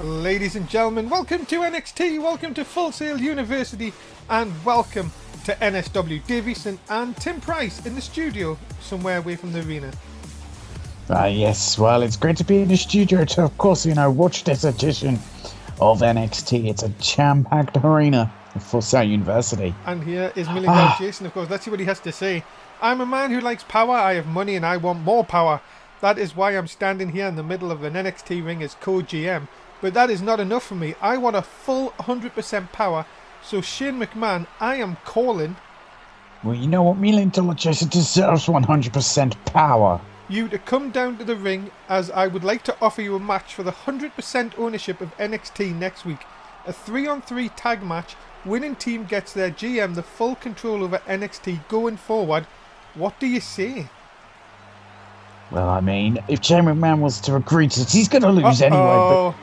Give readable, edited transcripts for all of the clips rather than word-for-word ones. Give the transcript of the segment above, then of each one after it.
Ladies and gentlemen, welcome to NXT, welcome to Full Sail University, and welcome to NSW. Dave Easton and Tim Price in the studio, somewhere away from the arena. Yes, well, it's great to be in the studio to, of course, watch this edition of NXT. It's a jam-packed arena at Full Sail University. And here is Million Dollar Jason, of course. Let's see what he has to say. I'm a man who likes power, I have money, and I want more power. That is why I'm standing here in the middle of an NXT ring as co-GM. But that is not enough for me. I want a full 100% power. So Shane McMahon, I am calling... Well, you know what? Million Dollar Jason deserves 100% power. You to come down to the ring, as I would like to offer you a match for the 100% ownership of NXT next week. A 3-on-3 tag match. Winning team gets their GM the full control over NXT going forward. What do you say? Well, I mean, if Shane McMahon was to agree to this, he's going to lose anyway. But...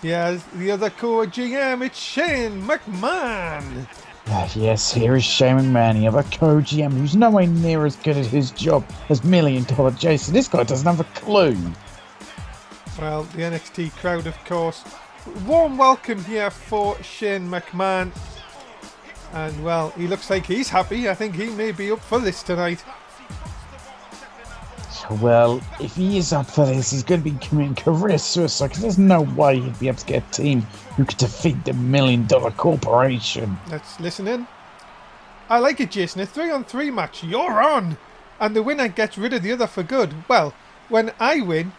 Yes, the other co-GM, it's Shane McMahon. Yes, here is Shane McMahon, the other co-GM, who's nowhere near as good at his job as Million Dollar Jason. This guy doesn't have a clue. Well, the NXT crowd, of course. Warm welcome here for Shane McMahon. And, well, he looks like he's happy. I think he may be up for this tonight. Well, if he is up for this, he's going to be committing career suicide, because there's no way he'd be able to get a team who could defeat the $1 Million Corporation. Let's listen in. I like it, Jason. A 3-on-3 match. You're on! And the winner gets rid of the other for good. Well, when I win,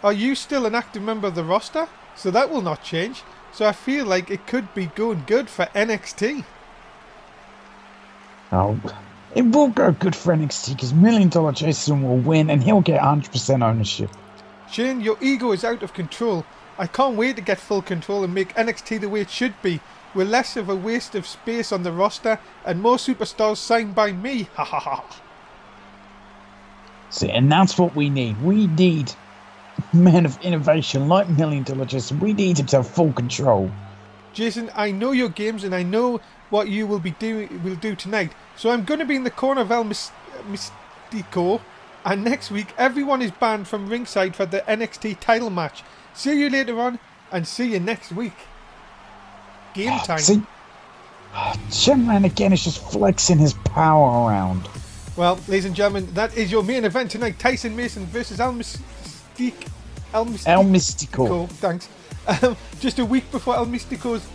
are you still an active member of the roster? So that will not change. So I feel like it could be going good for NXT. Oh... It will go good for NXT because $1 Million Jason will win and he'll get 100% ownership. Shane, your ego is out of control. I can't wait to get full control and make NXT the way it should be, with less of a waste of space on the roster and more superstars signed by me. Ha ha ha. See, and that's what we need. We need men of innovation like $1 Million Jason. We need him to have full control. Jason, I know your games and I know what you will do tonight. So I'm going to be in the corner of El Mystico, and next week everyone is banned from ringside for the NXT title match. See you later on, and see you next week. Game time. See, Shane McMahon again is just flexing his power around. Well, ladies and gentlemen, that is your main event tonight. Tyson Mason versus El Mystico. Thanks. Just a week before El Mystico's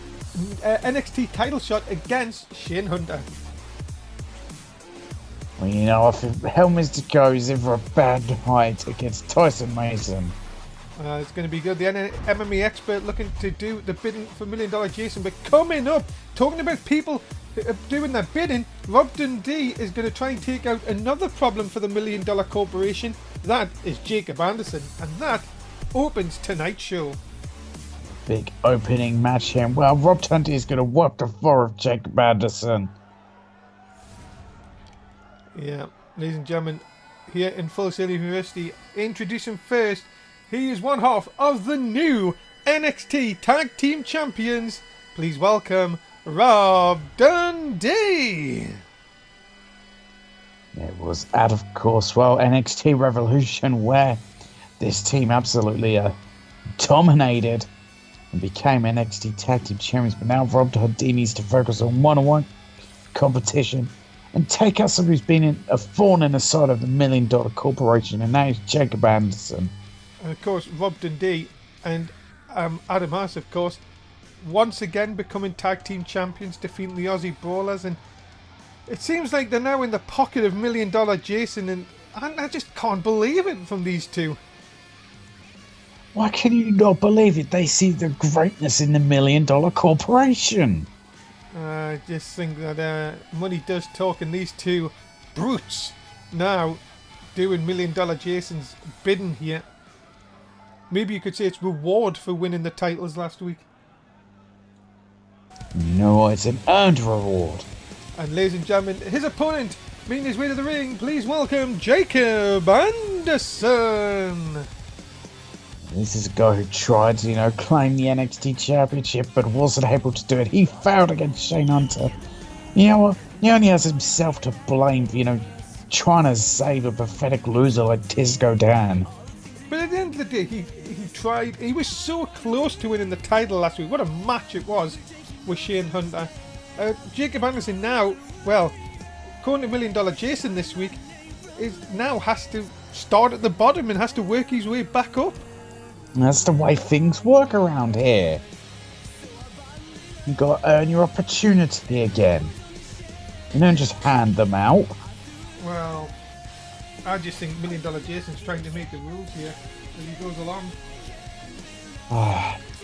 NXT title shot against Shane Hunter. Well, if El Mystico is in for a bad night against Tyson Mason. It's going to be good. The MMA expert looking to do the bidding for $1 Million Jason. But coming up, talking about people doing their bidding, Rob Dundee is going to try and take out another problem for the $1 Million Corporation. That is Jacob Anderson. And that opens tonight's show. Big opening match here. Well, Rob Dundee is going to wipe the floor of Jacob Anderson. Yeah, ladies and gentlemen, here in Full Sail University, introducing first, he is one half of the new NXT Tag Team Champions. Please welcome Rob Dundee. It was out of course, NXT Revolution, where this team absolutely dominated and became NXT Tag Team Champions. But now Rob Dundee needs to focus on one-on-one competition and take out somebody who's been a thorn in the side of the $1 Million Corporation, and that is Jacob Anderson. And of course, Rob Dundee and Adam Haas, of course, once again becoming tag team champions, defeating the Aussie Brawlers, and it seems like they're now in the pocket of $1 Million Jason, and I just can't believe it from these two. Why can you not believe it? They see the greatness in the $1 Million Corporation. I just think that money does talk, and these two brutes now doing $1 Million Jason's bidding here. Maybe you could say it's reward for winning the titles last week. No, it's an earned reward. And ladies and gentlemen, his opponent making his way to the ring. Please welcome Jacob Anderson. This is a guy who tried to, claim the NXT Championship, but wasn't able to do it. He failed against Shane Hunter. You know what? He only has himself to blame for, trying to save a pathetic loser like Disco Dan. But at the end of the day, he tried. He was so close to winning the title last week. What a match it was with Shane Hunter. Jacob Anderson now, well, according to $1 Million Jason this week, now has to start at the bottom and has to work his way back up. That's the way things work around here. You got to earn your opportunity again. You don't just hand them out. Well, I just think $1 Million Jason's trying to make the rules here as he goes along.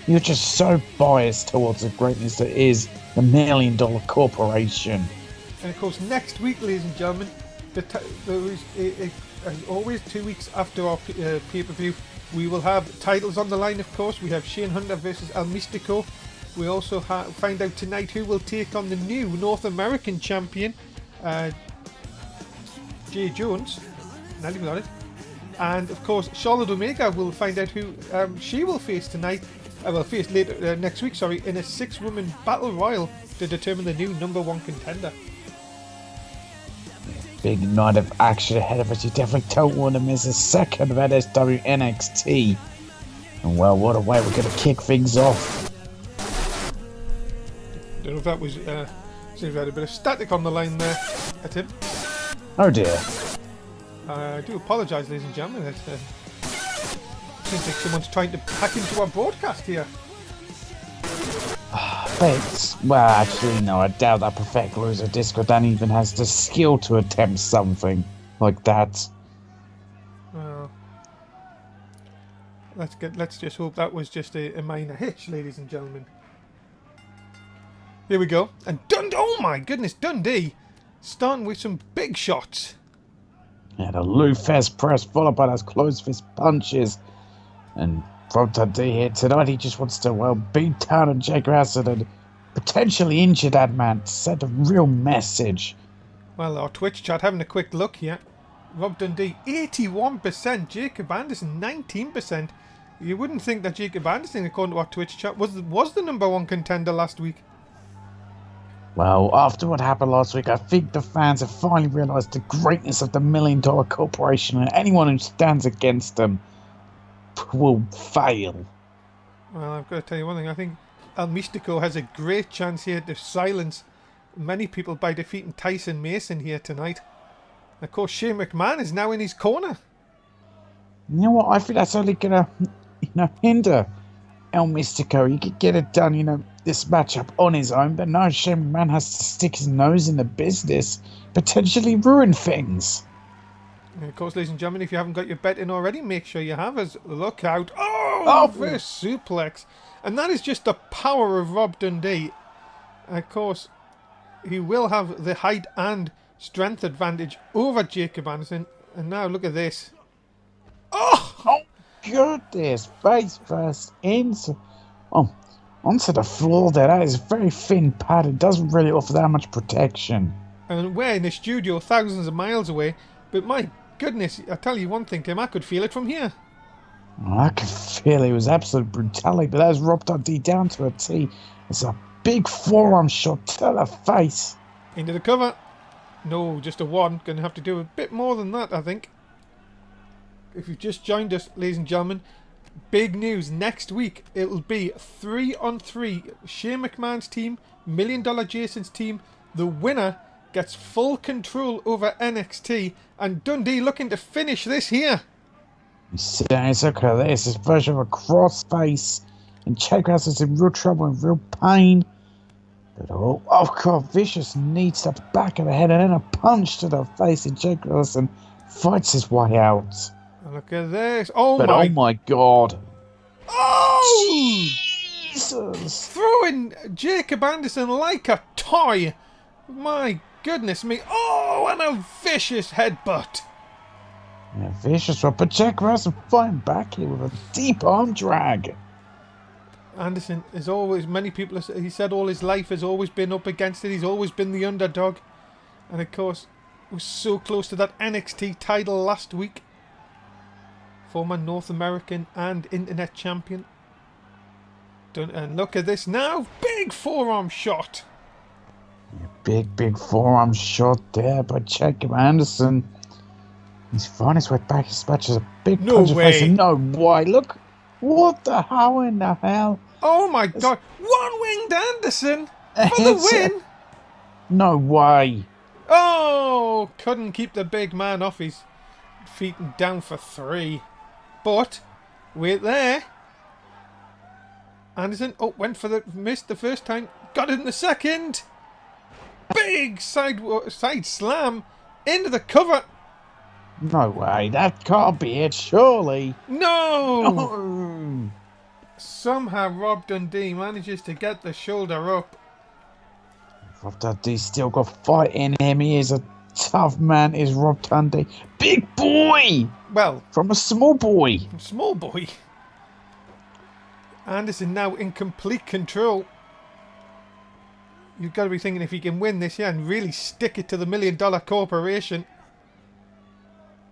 You're just so biased towards the greatness that is the $1 Million Corporation. And of course, next week, ladies and gentlemen, there is, as always, 2 weeks after our pay-per-view, we will have titles on the line, of course. We have Shane Hunter versus El Mistico. We also find out tonight who will take on the new North American champion, Jay Jones. Nelly got it. And of course, Charlotte Omega will find out who she will face tonight. Face later next week. Sorry, in a 6-woman battle royal to determine the new #1 contender. Big night of action ahead of us. You definitely don't want to miss a second of NSW NXT. And well, what a way we're going to kick things off. Don't know if that was seems we had a bit of static on the line there, Tim. Oh dear. I do apologise, ladies and gentlemen. It seems like someone's trying to hack into our broadcast here. Well, actually, no, I doubt that Perfect Loser Disco Dan even has the skill to attempt something like that. Well, let's just hope that was just a minor hitch, ladies and gentlemen. Here we go. And oh my goodness, Dundee starting with some big shots. Yeah, the Lou Fest press followed by those closed fist punches. And from Dundee here tonight, he just wants to, well, beat down on Jake Rassett and potentially injure that man to send a real message. Well, our Twitch chat, having a quick look here. Rob Dundee, 81%. Jacob Anderson, 19%. You wouldn't think that Jacob Anderson, according to our Twitch chat, was the #1 contender last week. Well, after what happened last week, I think the fans have finally realised the greatness of the $1 Million Corporation, and anyone who stands against them will fail. Well, I've got to tell you one thing. I think El Mistico has a great chance here to silence many people by defeating Tyson Mason here tonight. Of course, Shane McMahon is now in his corner. You know what? I think that's only going to, hinder El Mistico. He could get it done, this matchup on his own, but no, Shane McMahon has to stick his nose in the business, potentially ruin things. And of course, ladies and gentlemen, if you haven't got your bet in already, make sure you have us. Look out. Oh, reverse suplex. And that is just the power of Rob Dundee. And of course, he will have the height and strength advantage over Jacob Anderson. And now look at this. Oh, goodness. Face first onto the floor there. That is very thin pad. It doesn't really offer that much protection. And we're in a studio thousands of miles away. But my goodness, I tell you one thing, Tim, I could feel it from here. I could feel it was absolute brutality, but that was Rob Dundee down to a T. It's a big forearm shot to the face. Into the cover. No, just a 1. Going to have to do a bit more than that, I think. If you've just joined us, ladies and gentlemen, big news. Next week, it will be 3-on-3. Shane McMahon's team, $1 Million Jason's team. The winner gets full control over NXT. And Dundee looking to finish this here. It's okay. This is version of a crossface. And Jake Rassett in real trouble and real pain. But God, Vicious knees to the back of the head and then a punch to the face. And Jake Rassett fights his way out. Look at this. Oh my God. Oh! Jesus! Throwing Jacob Anderson like a toy. My goodness me. Oh, and a vicious headbutt. Yeah, vicious one. But Jake Rassett fighting back here with a deep arm drag. Anderson is always, many people, he said all his life has always been up against it. He's always been the underdog. And of course, was so close to that NXT title last week. Former North American and Internet champion. And look at this now. Big forearm shot. Yeah, big forearm shot there by Jacob Anderson. He's finding his way back. His match is a big punch in the face. No way. Look What the hell in the hell? Oh my God. One-winged Anderson for the It's win. No way. Oh, couldn't keep the big man off his feet and down for 3. But, wait there. Anderson, went for the missed the first time. Got it in the second. Big side slam into the cover. No way. That can't be it, surely. No! No. Somehow Rob Dundee manages to get the shoulder up. Rob Dundee still got fight in him. He is a tough man, is Rob Dundee. Big boy! Well, From a small boy. small boy. Anderson now in complete control. You've got to be thinking if he can win this year and really stick it to the $1 Million Corporation.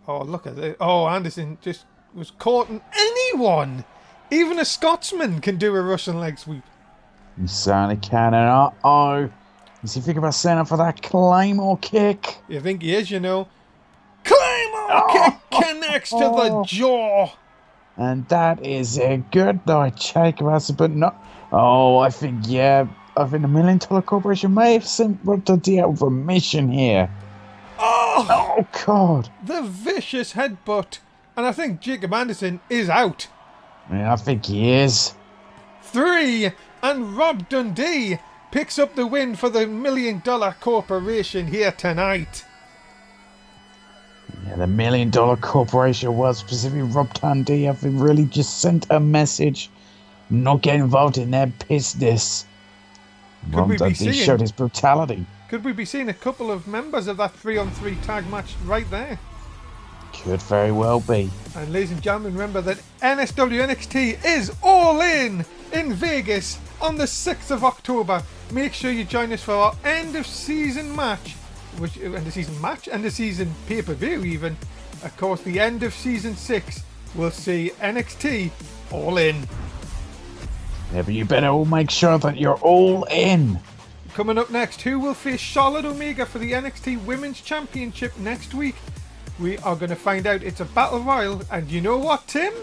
Oh, look at it. Oh, Anderson just was caught in anyone. Even a Scotsman can do a Russian leg sweep. You certainly can. And uh-oh. Is he thinking about setting up for that Claymore kick? You think he is, you know. Claymore kick connects to the jaw. And that is a good night, Jacob, but not. Oh, I think the $1 Million Corporation may have sent Rob Dundee out with a mission here. Oh, God. The vicious headbutt. And I think Jacob Anderson is out. Yeah, I think he is. 3. And Rob Dundee picks up the win for the $1 Million Corporation here tonight. Yeah, the $1 Million Corporation was specifically Rob Dundee. Have really just sent a message. Not get involved in their business. Rob Dundee showed his brutality. Could we be seeing a couple of members of that 3-on-3 tag match right there? Could very well be. And ladies and gentlemen, remember that NSW NXT is all in Vegas on the 6th of October. Make sure you join us for our end of season match. End of season pay-per-view even. Of course, the end of season 6 will see NXT all in. Yeah, but you better all make sure that you're all in. Coming up next, who will face Charlotte Omega for the NXT Women's Championship next week? We are going to find out. It's a battle royal, and you know what, Tim?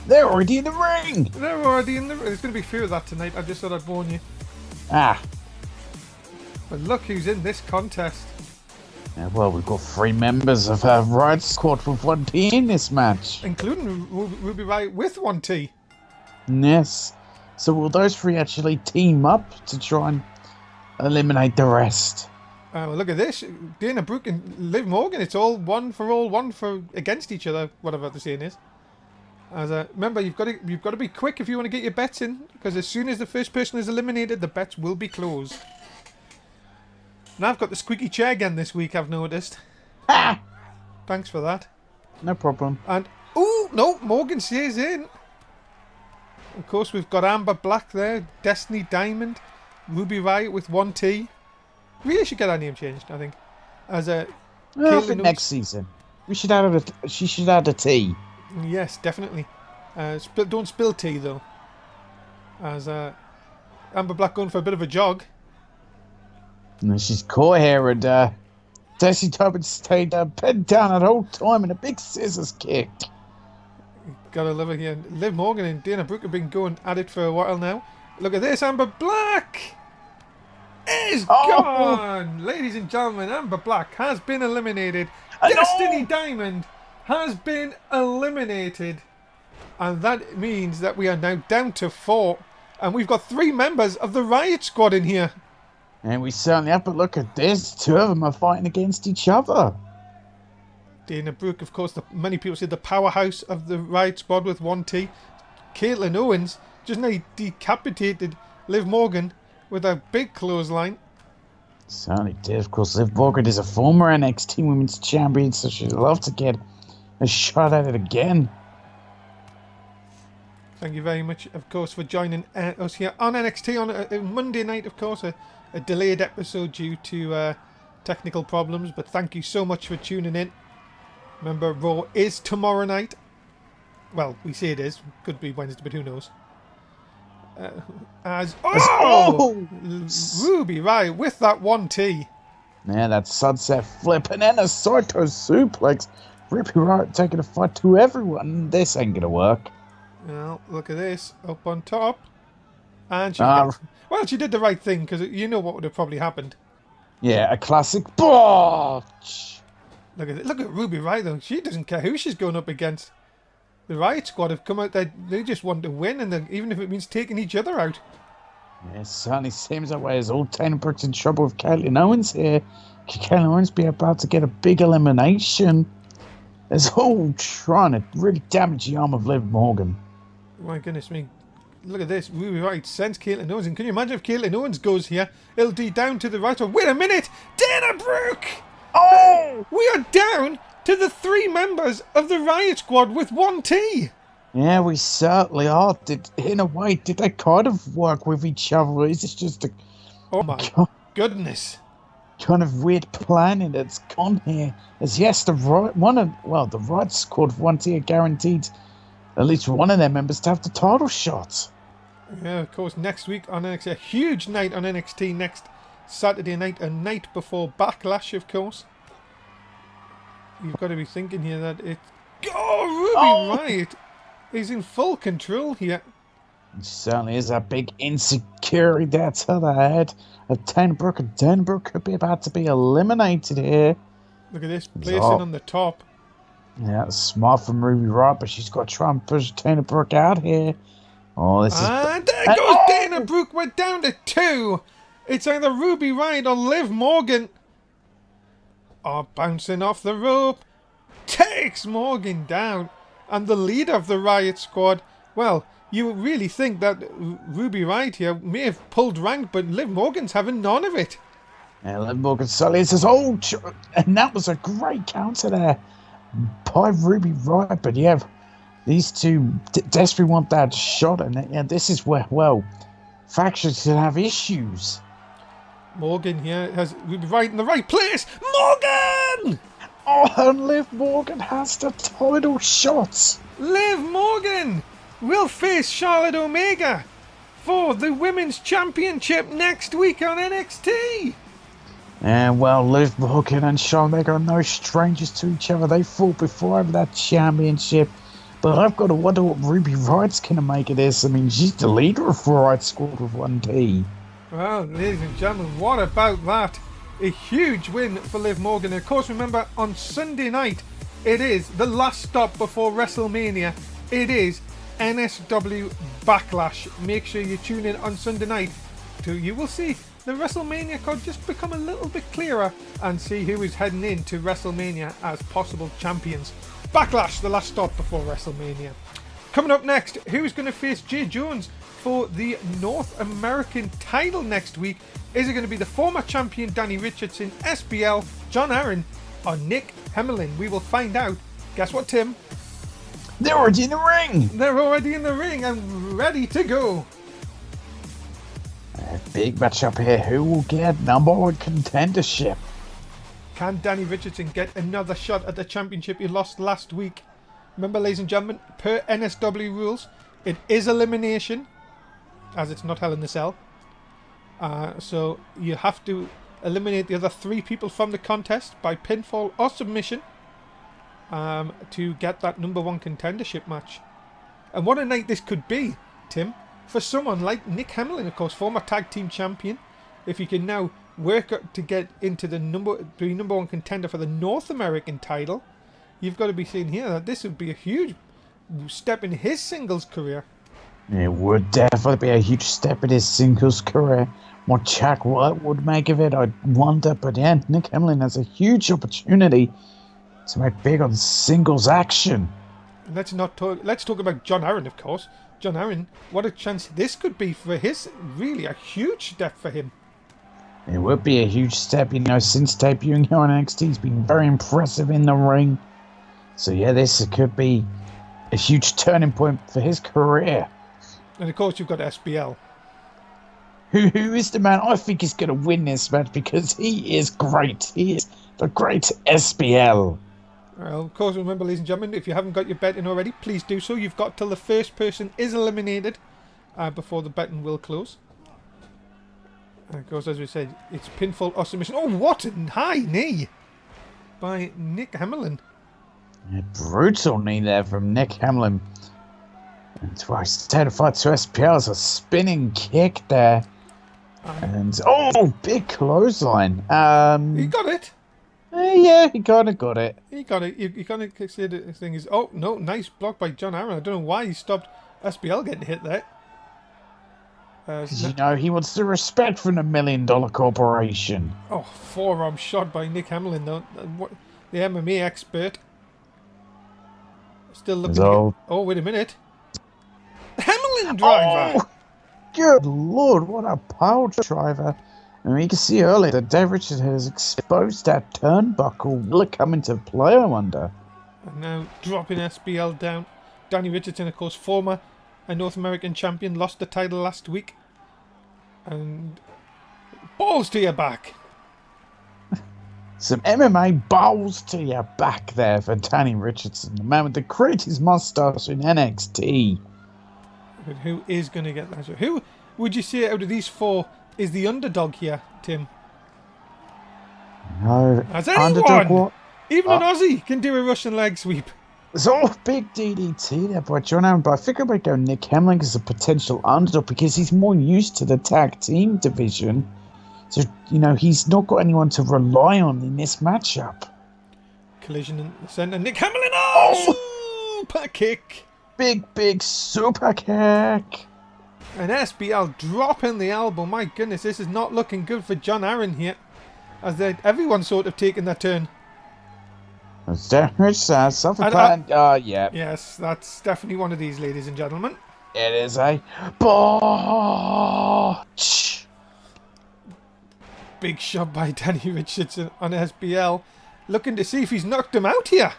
They're already in the ring. They're already in the ring. There's going to be few of that tonight. I just thought I'd warn you. Ah. But look who's in this contest. Yeah, well, we've got 3 members of our Riot Squad with 1T in this match. Including Ruby Riott with 1T. Yes. So will those 3 actually team up to try and eliminate the rest? Well, look at this. Dana Brooke and Liv Morgan. It's all one for against each other, whatever the saying is. Remember, you've got to be quick if you want to get your bets in, because as soon as the first person is eliminated, the bets will be closed. Now I've got the squeaky chair again this week, I've noticed. Ha! Thanks for that. No problem. And, oh, no, Morgan stays in. Of course, we've got Amber Black there, Destiny Diamond, Ruby Riott with 1T. Really should get our name changed, I think. I think next season. She should add a T. Yes, definitely. Don't spill tea, though. Amber Black going for a bit of a jog. And she's caught here, and Destiny Diamond stayed pinned down the whole time in a big scissors kick. Gotta love it here. Liv Morgan and Dana Brooke have been going at it for a while now. Look at this, Amber Black is gone! Ladies and gentlemen, Amber Black has been eliminated. Destiny Diamond has been eliminated. And that means that we are now down to 4. And we've got 3 members of the Riot Squad in here. And we certainly have, but look at this. 2 of them are fighting against each other. Dana Brooke, of course, many people say the powerhouse of the Riot Squad with 1T. Caitlin Owens just now decapitated Liv Morgan with a big clothesline. Certainly did. Of course, Liv Morgan is a former NXT Women's Champion, so she'd love to get a shot at it again. Thank you very much, of course, for joining us here on NXT on a Monday night, of course, a delayed episode due to technical problems, but thank you so much for tuning in. Remember, Raw is tomorrow night. Well, we say it is. Could be Wednesday, but who knows. Ruby Riott with that 1T. Yeah, that sunset flip and then a Saito suplex. Ruby Riott taking a fight to everyone. This ain't gonna work. Well, look at this. Up on top. And she Ah, gets... Well, she did the right thing, because you know what would have probably happened. yeah, a classic botch. Look at Ruby Riott, though. She doesn't care who she's going up against. The Riot Squad have come out there. They just want to win, and even if it means taking each other out. Yeah, it certainly seems that way. As old Dana Brooke's in trouble with Caitlin Owens here. Could Caitlin Owens be about to get a big elimination? There's all trying to really damage the arm of Liv Morgan. My goodness me. Look at this. Ruby Riott sends Caitlin Owens. And can you imagine if Caitlin Owens goes here? It'll be down to the right. Wait a minute! Dana Brooke! Oh! We are down to the 3 members of the Riot Squad with 1 T. Yeah, we certainly are. In a way, did they kind of work with each other? Or is this just a Oh my goodness. kind of weird planning that's gone here? As yes, the Riot Squad 1 T are guaranteed at least one of their members to have the title shot. Yeah, of course, next week on NXT. A huge night on NXT next Saturday night. A night before Backlash, of course. You've got to be thinking here that it's... Oh, Ruby Riott is in full control here. It certainly is a big insecurity there to the head of Dana Brooke. And Dana Brooke could be about to be eliminated here. Look at this, placing on the top. Yeah, smart from Ruby Riott, but she's got to try and push Dana Brooke out here. Oh, this is... And there goes Dana Brooke. We're down to 2. It's either Ruby Riott or Liv Morgan. Oh, bouncing off the rope. Takes Morgan down. And the leader of the Riot Squad, well, you really think that Ruby Riott here may have pulled rank, but Liv Morgan's having none of it. Yeah, Liv Morgan suddenly says, oh, and that was a great counter there by Ruby Riott. But yeah, these two desperately want that shot, and this is where, well, factions can have issues. Morgan here has Ruby Riott in the right place. Morgan! Oh, and Liv Morgan has the title shot. Liv Morgan will face Charlotte Omega for the Women's Championship next week on NXT. And well, Liv Morgan and Charlotte Omega are no strangers to each other. They fought before over that championship. But I've got to wonder what Ruby Riott's going to make of this. I mean, she's the leader of Riot Squad with 1 T. Well, ladies and gentlemen, what about that? A huge win for Liv Morgan. And of course, remember, on Sunday night, it is the last stop before WrestleMania. It is NSW Backlash. Make sure you tune in on Sunday night. You will see the WrestleMania card just become a little bit clearer and see who is heading into WrestleMania as possible champions. Backlash, the last stop before WrestleMania. Coming up next, who's going to face Jay Jones for the North American title next week? Is it going to be the former champion Danny Richardson, SBL, John Aaron, or Nick Hemmerlin? We will find out. Guess what, Tim? They're already in the ring. They're already in the ring and ready to go. A big matchup here. Who will get number 1 contendership? Can Danny Richardson get another shot at the championship he lost last week? Remember, ladies and gentlemen, per NSW rules, it is elimination, as it's not Hell in a Cell. So you have to eliminate the other 3 people from the contest by pinfall or submission to get that number 1 contendership match. And what a night this could be, Tim, for someone like Nick Hemmerlin, of course, former tag team champion. If he can now work up to get into the number 1 contender for the North American title, you've got to be seeing here that this would be a huge step in his singles career. It would definitely be a huge step in his singles career. What Jack White would make of it, I wonder. But yeah, Nick Hemmerlin has a huge opportunity to make big on singles action. And let's talk about John Aaron, of course. John Aaron, what a chance this could be for his, really a huge step for him. It would be a huge step, since debuting here on NXT, he's been very impressive in the ring. So yeah, this could be a huge turning point for his career. And of course you've got SBL. Who is the man I think is going to win this match, because he is great. He is the great SBL. Well, of course, remember, ladies and gentlemen, if you haven't got your bet in already, please do so. You've got till the first person is eliminated before the betting will close. And of course, as we said, it's pinfall or submission. Oh, what a high knee by Nick Hemmerlin. A brutal knee there from Nick Hemmerlin. And twice state of fight to SPL is a spinning kick there. And big clothesline. He got it. Yeah, he kind of got it. He got it. You kind of say the thing is, oh no, nice block by John Aaron. I don't know why he stopped SPL getting hit there. Because he wants the respect from the $1 Million Corporation. Oh, forearm shot by Nick Hamlin though. The MMA expert. Still looking. Oh, wait a minute. Hamlin driver. Oh, good lord, what a power driver. I mean, you can see earlier that Dave Richards has exposed that turnbuckle. Will it come into play, I wonder? And now dropping SPL down. Danny Richardson, of course, former North American champion, lost the title last week. And balls to your back. Some MMA balls to your back there for Danny Richardson, the man with the greatest mustache in NXT. But who is going to get that? Who would you say out of these four is the underdog here, Tim? No. Has anyone? Even an Aussie can do a Russian leg sweep. It's all big DDT there by John Aaron, but I think I might go Nick Hamlin as a potential underdog because he's more used to the tag team division. So, he's not got anyone to rely on in this matchup. Collision in the centre. Nick Hamlin, super kick. Big super kick. And SBL dropping the elbow. My goodness, this is not looking good for John Aaron here. As everyone's sort of taking their turn. Yeah. Yes, that's definitely one of these, ladies and gentlemen. It is a botch. Big shot by Danny Richardson on SBL. Looking to see if he's knocked him out here.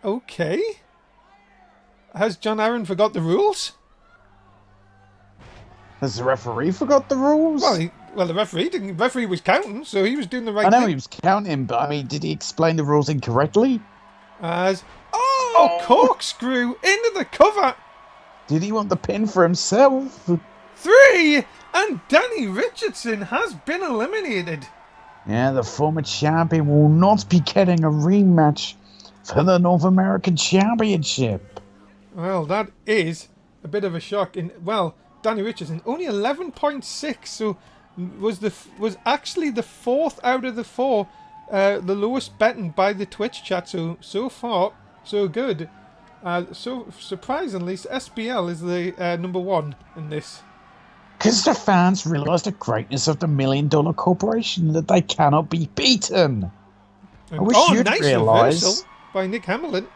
Okay. Has John Aaron forgot the rules? Has the referee forgot the rules? Well, the referee didn't. The referee was counting, so he was doing the right thing. I know he was counting, but I mean, did he explain the rules incorrectly? Corkscrew into the cover. Did he want the pin for himself? 3, and Danny Richardson has been eliminated. Yeah, the former champion will not be getting a rematch for the North American Championship. Well, that is a bit of a shock. Danny Richardson only 11.6, so was actually the 4th out of the 4, the lowest betting by the Twitch chat. So far, so good. So surprisingly, SBL is the number 1 in this. Because the fans realise the greatness of the $1 Million Corporation, that they cannot be beaten. I wish you'd nice realise. Reversal by Nick Hamlin.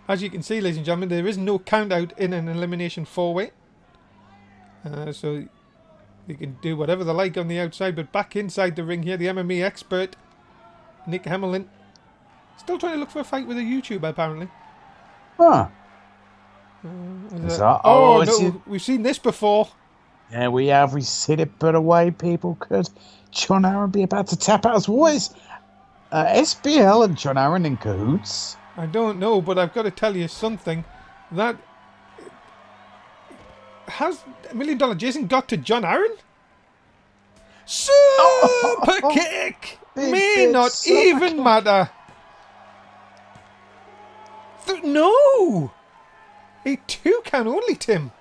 As you can see, ladies and gentlemen, there is no count out in an elimination 4-way. So they can do whatever they like on the outside, but back inside the ring here, the MMA expert, Nick Hamlin, still trying to look for a fight with a YouTuber, apparently. Huh. We've seen this before. Yeah, we have. We've seen it put away. People, could John Aaron be about to tap out? What is SBL and John Aaron in cahoots? I don't know, but I've got to tell you something. That has $1 Million Jason got to John'Aaron? Super kick may not even matter. No! A 2 count only, Tim.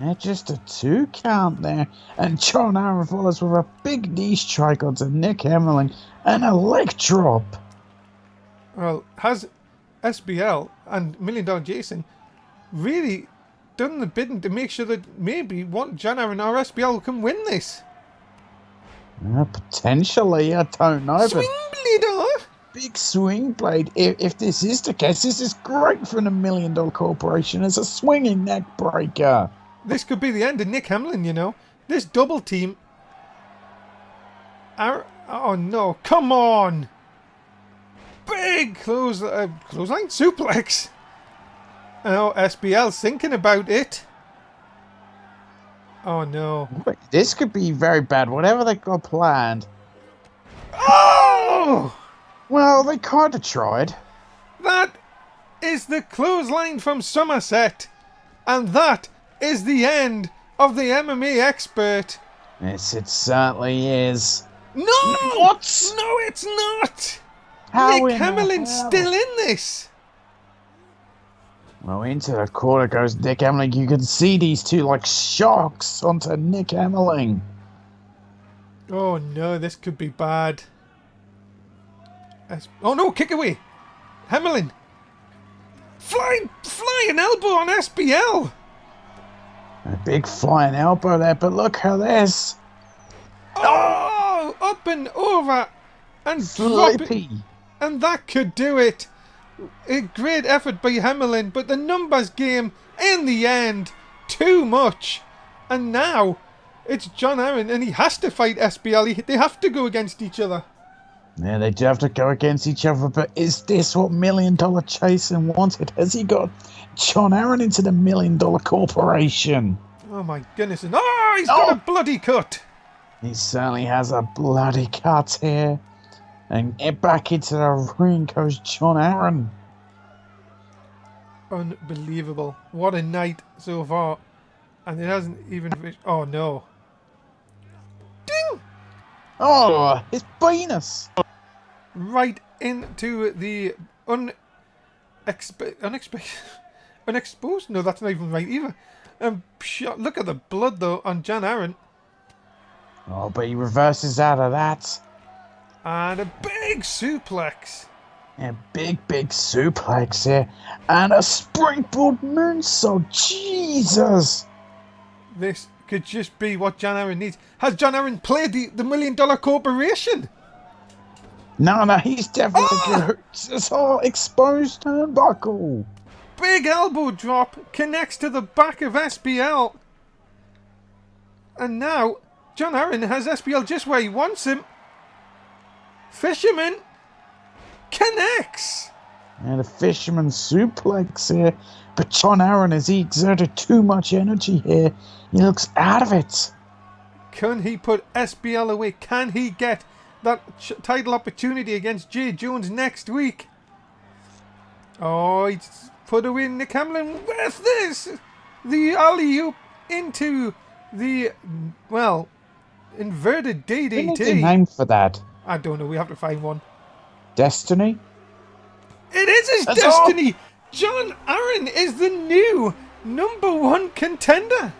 Yeah, just a 2 count there. And John Aaron follows with a big knee strike onto Nick Hamlin and a leg drop. Well, has SBL and $1 Million Jason really done the bidding to make sure that maybe John Aaron or SBL can win this? Potentially, I don't know. Swing leader! Big swing blade. If this is the case, this is great for the $1 Million Corporation as a swinging neck breaker. This could be the end of Nick Hamlin, you know. This double team. Oh no, come on! Big clothesline suplex. Oh, SBL's thinking about it. Oh no. This could be very bad, whatever they got planned. Oh! Well, they kind of tried. That is the clothesline from Somerset. And that is the end of the MMA expert. Yes, it certainly is. No! What? No, it's not! How Nick in the Hamlin's hell? still in this. Well, into the corner goes Nick Hamling. You can see these two like sharks onto Nick Hamling. Oh no, this could be bad. Oh no, kick away. Hamlin. Flying elbow on SBL. A big flying elbow there, but look at this. Oh, up and over and Flippy. and that could do it. A great effort by Hamlin, but the numbers game in the end, too much. And now it's John Aaron, and he has to fight SBL. They have to go against each other. Yeah, they do have to go against each other, but is this what $1 Million Jason wanted? Has he got John Aaron into the $1 Million Corporation? Oh my goodness. And he's got a bloody cut. He certainly has a bloody cut here. And back into the ring goes John Aaron. Unbelievable. What a night so far. And it hasn't even finished. Oh no. Ding! Oh, his penis. Right into the unexposed? No, that's not even right either. Look at the blood though on John Aaron. Oh, but he reverses out of that. And a big suplex. A big suplex here. And a springboard moonsault. Jesus. This could just be what John Aaron needs. Has John Aaron played the $1 Million Corporation? No, he's definitely good. It's all exposed turnbuckle. Big elbow drop connects to the back of SBL. And now John Aaron has SBL just where he wants him. Fisherman connects. And a fisherman suplex here. But John Aaron, as he exerted too much energy here, he looks out of it. Can he put SBL away? Can he get that title opportunity against Jay Jones next week? Oh, he's put away Nick Hamlin with this. The alley-oop into the, well, inverted DDT. What's the name for that? I don't know. We have to find one. Destiny? It is his That's destiny. All. John Aaron is the new #1 contender.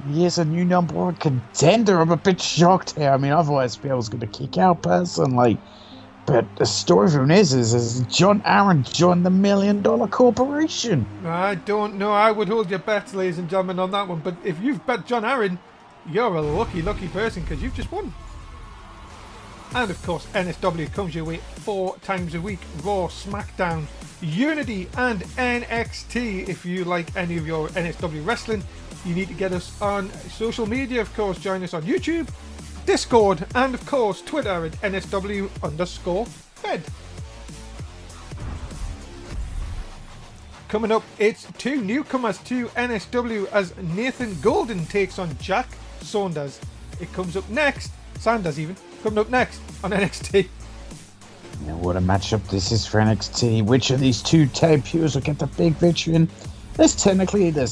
He is a new #1 contender. I'm a bit shocked here. I mean, I thought SBL was going to kick out personally. But the story from this is John Aaron joined the $1 Million Corporation. I don't know. I would hold your bets, ladies and gentlemen, on that one. But if you've bet John Aaron, you're a lucky person because you've just won. And of course, NSW comes your way 4 times a week. Raw, SmackDown, Unity and NXT. If you like any of your NSW wrestling, you need to get us on social media. Of course, join us on YouTube, Discord, and of course, Twitter at NSW_Fed. Coming up, it's 2 newcomers to NSW as Nathan Golden takes on Jack Saunders. It comes up next. Sanders even. Coming up next on NXT. Now, what a matchup this is for NXT. Which of these 2 debuts will get the big victory? And there's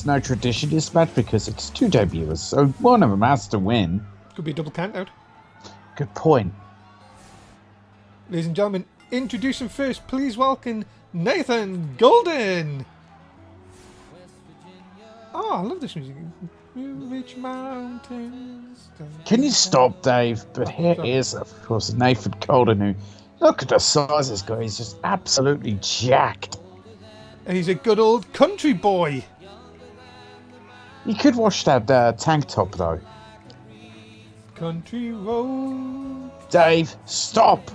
no tradition in this match because it's 2 debuters, so one of them has to win. Could be a double count out. Good point. Ladies and gentlemen, introduce him first. Please welcome Nathan Golden. Oh, I love this music. Reach mountains. Can you stop, Dave? But here is, of course, Nathan Golden, who, look at the size of this guy. He's just absolutely jacked. And he's a good old country boy. You could wash that tank top, though. Country road. Dave, stop.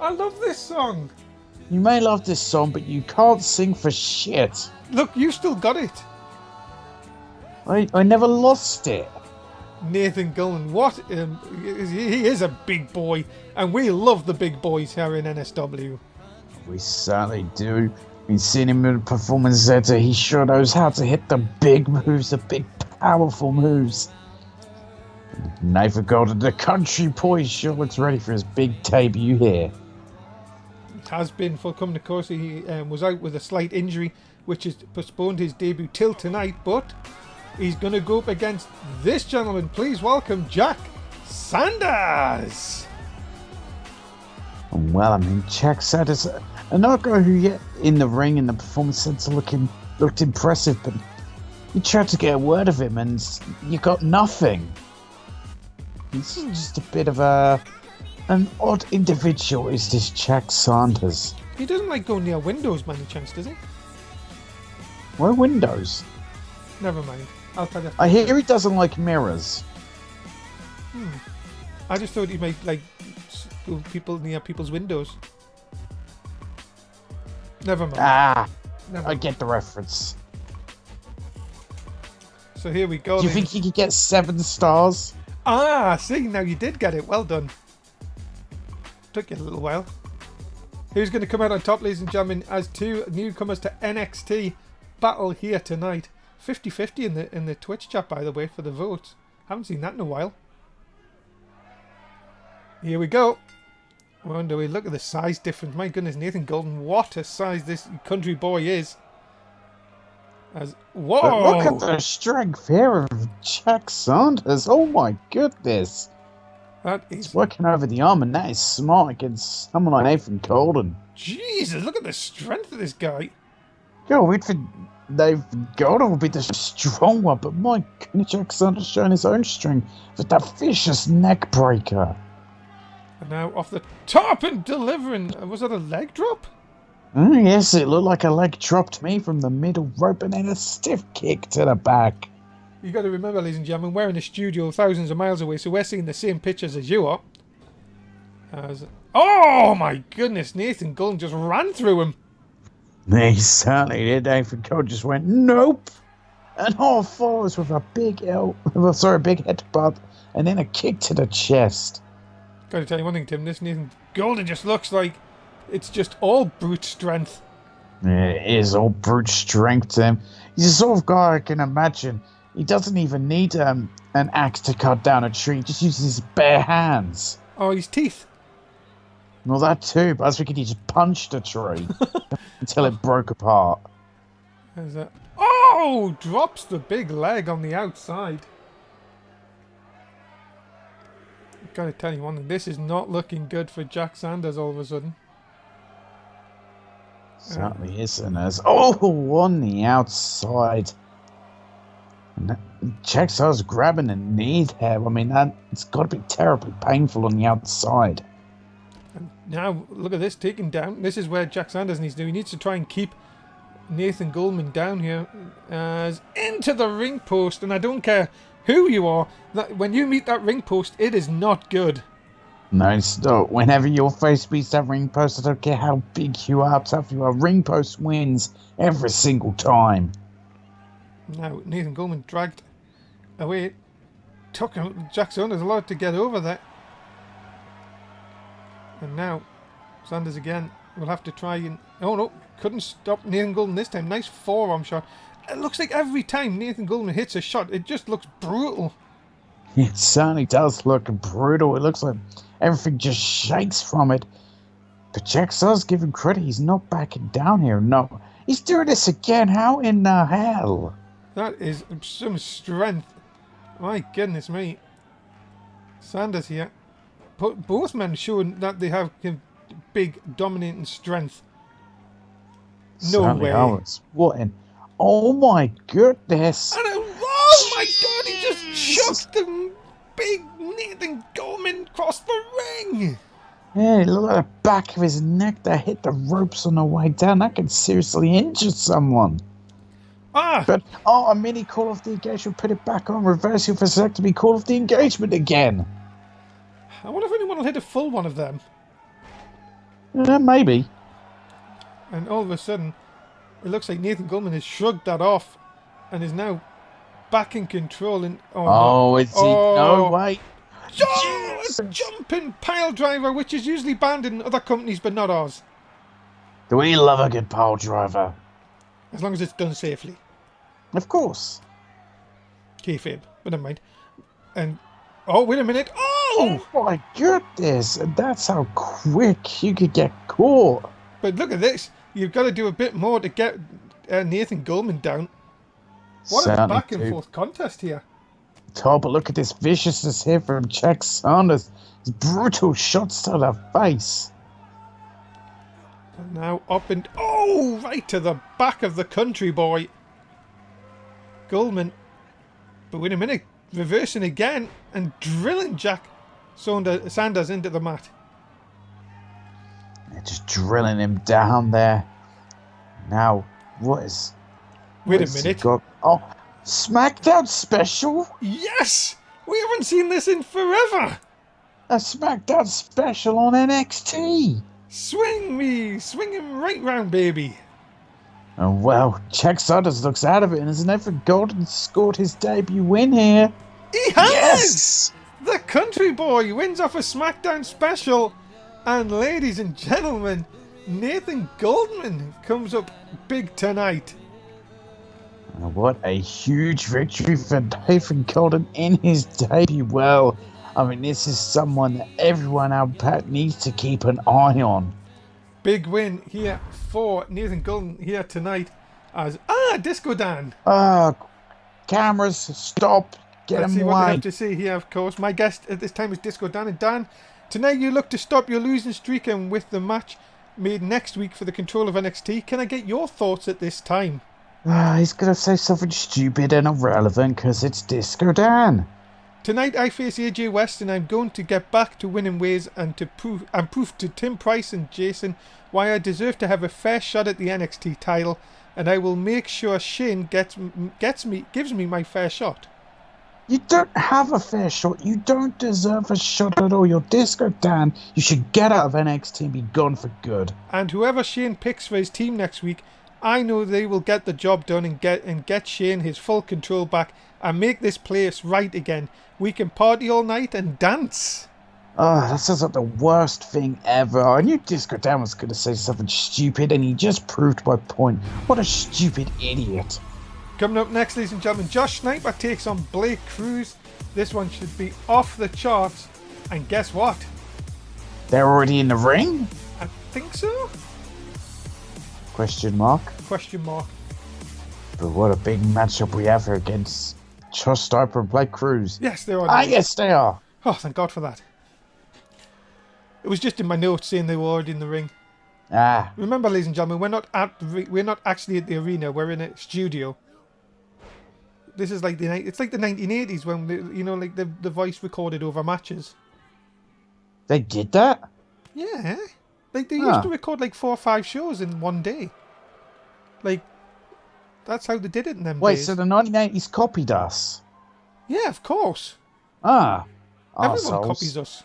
I love this song. You may love this song, but you can't sing for shit. Look, you still got it. I never lost it. Nathan Golden, what? He is a big boy, and we love the big boys here in NSW. We certainly do. We've seen him in a performance center. He sure knows how to hit the big moves, the big powerful moves. Nathan Golden, the country boy, sure looks ready for his big debut here. It has been forthcoming, of course. He was out with a slight injury, which has postponed his debut till tonight, but he's going to go up against this gentleman. Please welcome Jack Sanders. Well, I mean, Jack Sanders, another guy who yet in the ring in the performance center looked impressive, but you tried to get a word of him and you got nothing. He's just a bit of an odd individual, is this Jack Sanders. He doesn't like going near windows by any chance, does he? Why windows? Never mind. I'll tell you. I hear he doesn't like mirrors. I just thought he might like people near people's windows. Never mind. I get the reference. So here we go. Do you think he could get 7 stars? See, now you did get it. Well done. Took you a little while. Who's going to come out on top, ladies and gentlemen, as 2 newcomers to NXT battle here tonight? 50-50 in the Twitch chat, by the way, for the votes. Haven't seen that in a while. Here we go. Wonder we look at the size difference. My goodness, Nathan Golden, what a size this country boy is. Whoa! But look at the strength here of Jack Sanders. Oh my goodness. That is... He's working over the arm, and that is smart against someone like Nathan Golden. Jesus, look at the strength of this guy. Go, we'd think Nathan Golden would be the strong one, but my goodness, Jack Sanders showing his own strength with that vicious neck breaker. And now off the top and delivering. Was that a leg drop? Yes, it looked like a leg drop to me from the middle rope and then a stiff kick to the back. You got to remember, ladies and gentlemen, we're in a studio thousands of miles away, so we're seeing the same pictures as you are. Oh my goodness, Nathan Golden just ran through him. He certainly did. Nathan Golden just went, nope. And all follows with a big big headbutt and then a kick to the chest. Got to tell you one thing, Tim, this Nathan Golden just looks like it's just all brute strength. It is all brute strength to him. He's the sort of guy I can imagine. He doesn't even need an axe to cut down a tree. He just uses his bare hands. Oh, his teeth. Well, that too, but I was thinking he just punched a tree until it broke apart. Oh! Drops the big leg on the outside. Gotta tell you one thing, this is not looking good for Jack Sanders all of a sudden. Certainly isn't. On the outside. And Jack Sanders grabbing a knee there. I mean, it's got to be terribly painful on the outside. And now, look at this, taken down. This is where Jack Sanders needs to do. He needs to try and keep Nathan Goldman down here. Into the ring post, and I don't care who you are, when you meet that ring post, it is not good. No, it's not. Whenever your face meets that ring post, I don't care how big you are, how tough you are, ring post wins every single time. Now, Nathan Goldman dragged away. Took him. Jack Sanders allowed to get over that. And now, Sanders again will have to try and... Oh no, couldn't stop Nathan Goldman this time. Nice forearm shot. It looks like every time Nathan Goldman hits a shot, it just looks brutal. It certainly does look brutal. It looks like everything just shakes from it. But Jack Sanders, give him credit, he's not backing down here. No, he's doing this again. How in the hell? That is some strength. My goodness me. Sanders here. Both men showing that they have big dominating strength. No way. What in... Oh my goodness. Oh my god, he just shoved the big Nathan Goldman across the ring. Yeah, look at the back of his neck that hit the ropes on the way down. That could seriously injure someone. But, a mini call off the engagement, put it back on, reverse your vasectomy, call off the engagement again. I wonder if anyone will hit a full one of them. Maybe. And all of a sudden, it looks like Nathan Goldman has shrugged that off and is now back in control. And no, way. A jumping pile driver, which is usually banned in other companies, but not ours. Do we love a good pile driver? As long as it's done safely. Of course. Kayfabe, but never mind. And, wait a minute. Oh my goodness, that's how quick you could get caught. But look at this. You've got to do a bit more to get Nathan Goldman down. What a back and forth contest here. Oh, but look at this viciousness here from Jack Sanders. His brutal shots to the face. And now up and... Oh! Right to the back of the country boy. Goldman. But wait a minute. Reversing again and drilling Jack Sanders into the mat. They're just drilling him down there. Now, what is... Wait what a has he minute. got? Oh, SmackDown special? Yes! We haven't seen this in forever. A SmackDown special on NXT. Swing him right round, baby. Oh, well, Jack Sanders looks out of it and has never Golden scored his debut win here. He has! Yes! The country boy wins off a SmackDown special. And ladies and gentlemen, Nathan Goldman comes up big tonight. What a huge victory for Nathan Golden in his debut. Well, I mean, this is someone that everyone out there needs to keep an eye on. Big win here for Nathan Golden here tonight as... Disco Dan. Cameras, stop. Get Let's him see what they away. have to say here, of course. My guest at this time is Disco Dan. And Dan, tonight you look to stop your losing streak and with the match made next week for the control of NXT. Can I get your thoughts at this time? He's going to say something stupid and irrelevant because it's Disco Dan. Tonight I face AJ West and I'm going to get back to winning ways and prove to Tim Price and Jason why I deserve to have a fair shot at the NXT title, and I will make sure Shane gives me my fair shot. You don't have a fair shot. You don't deserve a shot at all. You're Disco Dan. You should get out of NXT and be gone for good. And whoever Shane picks for his team next week, I know they will get the job done and get Shane his full control back and make this place right again. We can party all night and dance. Oh, that sounds like the worst thing ever. I knew Disco Dan was going to say something stupid, and he just proved my point. What a stupid idiot. Coming up next, ladies and gentlemen, Josh Sniper takes on Blake Cruz. This one should be off the charts. And guess what? They're already in the ring? I think so? Question mark. Question mark. But what a big matchup we have here against Josh Sniper and Blake Cruz. Yes, they are. Yes, they are. Oh, thank God for that. It was just in my notes saying they were already in the ring. Remember, ladies and gentlemen, we're not actually at the arena. We're in a studio. This is like the 1980s when the voice recorded over matches. They did that? Yeah, like they used to record like 4 or 5 shows in one day. Like that's how they did it in them days. Wait, so the 1980s copied us? Yeah, of course. Everyone Copies us.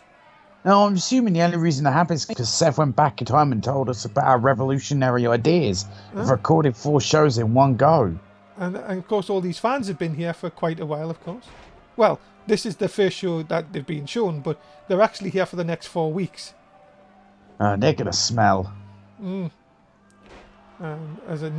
No, I'm assuming the only reason that happens is because Seth went back in time and told us about our revolutionary ideas of recording 4 shows in one go. And of course, all these fans have been here for quite a while, of course. Well, this is the first show that they've been shown, but they're actually here for the next 4 weeks. They're going to smell. As a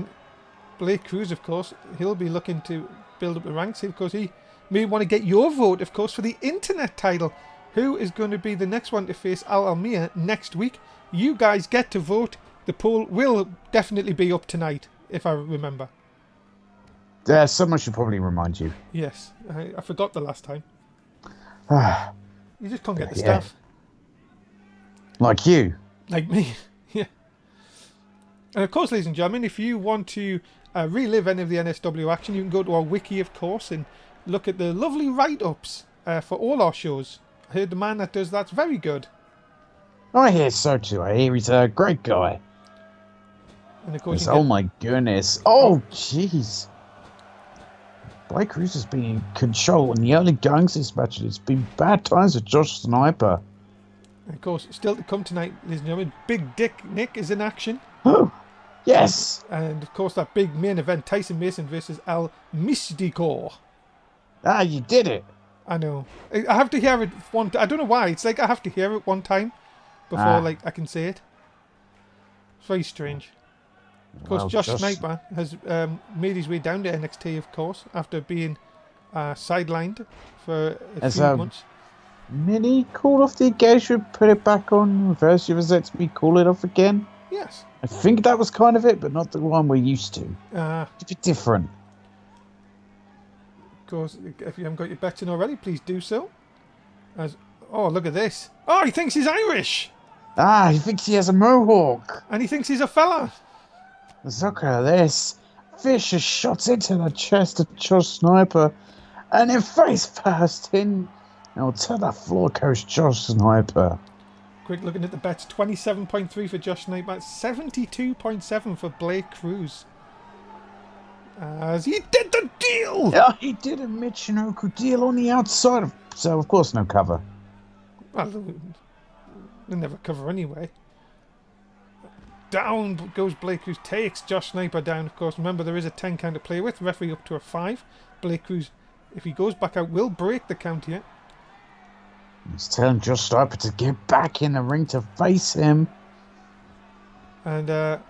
Blake Cruz, of course, he'll be looking to build up the ranks. Of course, he may want to get your vote, of course, for the internet title. Who is going to be the next one to face Al Almir next week? You guys get to vote. The poll will definitely be up tonight, if I remember. Someone should probably remind you. Yes, I forgot the last time. You just can't get the Yeah. stuff. Like you. Like me, yeah. And of course, ladies and gentlemen, if you want to relive any of the NSW action, you can go to our wiki, of course, and look at the lovely write-ups for all our shows. I heard the man that does that's very good. I hear so too. I hear he's a great guy. And of course, Oh my goodness. Oh, jeez. Blake Cruz has been in control in the early goings of this match. It's been bad times with Josh Sniper. And of course, still to come tonight, ladies and gentlemen, Big Dick Nick is in action. Oh, yes. And of course, that big main event, Tyson Mason versus El Mystico. You did it. I know. I have to hear it one time. I don't know why. It's like I have to hear it one time before I can say it. It's very strange. Of course, Josh Sniper has made his way down to NXT, of course, after being sidelined for a few months. Mini call off the engagement, put it back on, reverse your lets me call it off again. Yes. I think that was kind of it, but not the one we're used to. It's a bit different. Of course, if you haven't got your bets in already, please do so. Oh, look at this. Oh, he thinks he's Irish. Ah, he thinks he has a mohawk. And he thinks he's a fella. Look at this. Vicious shots into the chest of Josh Sniper. And then face first in. Oh, to the floor goes Josh Sniper. Quick looking at the bets. 27.3 for Josh Sniper. 72.7 for Blake Cruz. As he did the deal! Yeah, he did a Michinoku deal on the outside. So, of course, no cover. Well, they never cover anyway. Down goes Blake Cruz. Takes Josh Sniper down, of course. Remember, there is a 10 count to play with. Referee up to a 5. Blake Cruz, if he goes back out, will break the count here. He's telling Josh Sniper to get back in the ring to face him. And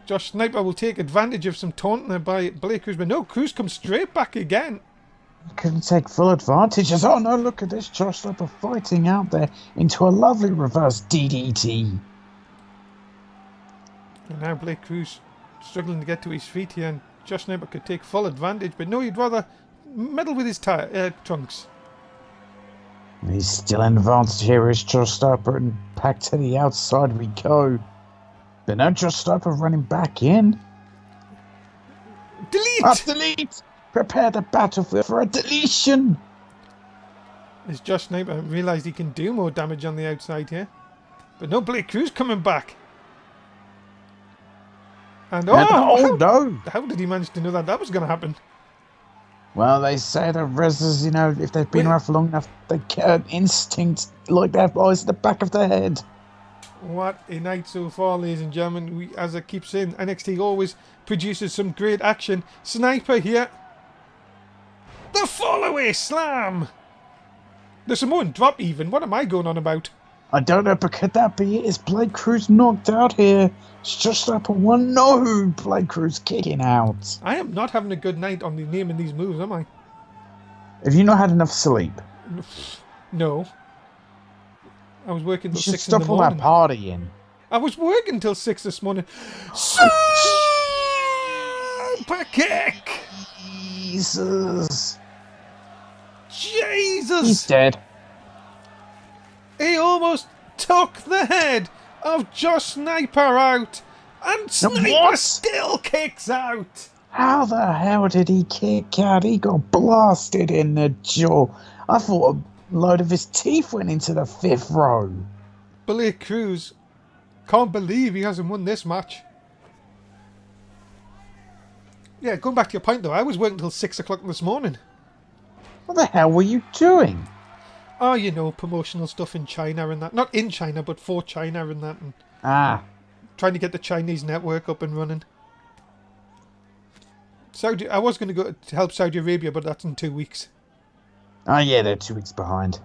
Josh Sniper will take advantage of some taunting there by Blake Cruz. But no, Cruz comes straight back again. He couldn't take full advantage. Oh no, look at this. Josh Sniper fighting out there into a lovely reverse DDT. And now Blake Cruz struggling to get to his feet here. And Josh Sniper could take full advantage. But no, he'd rather meddle with his trunks. He's still in advantage here as Josh Sniper, and back to the outside we go. But now Josh Sniper running back in. Delete! Delete! Prepare the battlefield for a deletion! As Josh Sniper realised he can do more damage on the outside here. But no, Blake Cruz coming back. And no! How did he manage to know that that was going to happen? Well, they say that wrestlers, you know, if they've been around for long enough, they get an instinct like they have eyes at the back of their head. What a night so far, ladies and gentlemen. As I keep saying, NXT always produces some great action. Sniper here. The fall-away slam! The Samoan drop even. What am I going on about? I don't know, but could that be it? Is Blake Cruz knocked out here? It's just up a one. No, Blake Cruz kicking out. I am not having a good night on the naming these moves, am I? Have you not had enough sleep? No. I was working till 6 in the morning. You should stop all that partying. I was working till 6 this morning. Super kick! Jesus. He's dead. He almost took the head of Josh Sniper out. And Sniper still kicks out. How the hell did he kick out? He got blasted in the jaw. I thought a load of his teeth went into the 5th row. Blake Cruz can't believe he hasn't won this match. Yeah, going back to your point though, I was working till 6 o'clock this morning. What the hell were you doing? Oh, you know, promotional stuff in China and that. Not in China, but for China and that. And trying to get the Chinese network up and running. I was going to go to help Saudi Arabia, but that's in 2 weeks. Oh yeah, they're 2 weeks behind.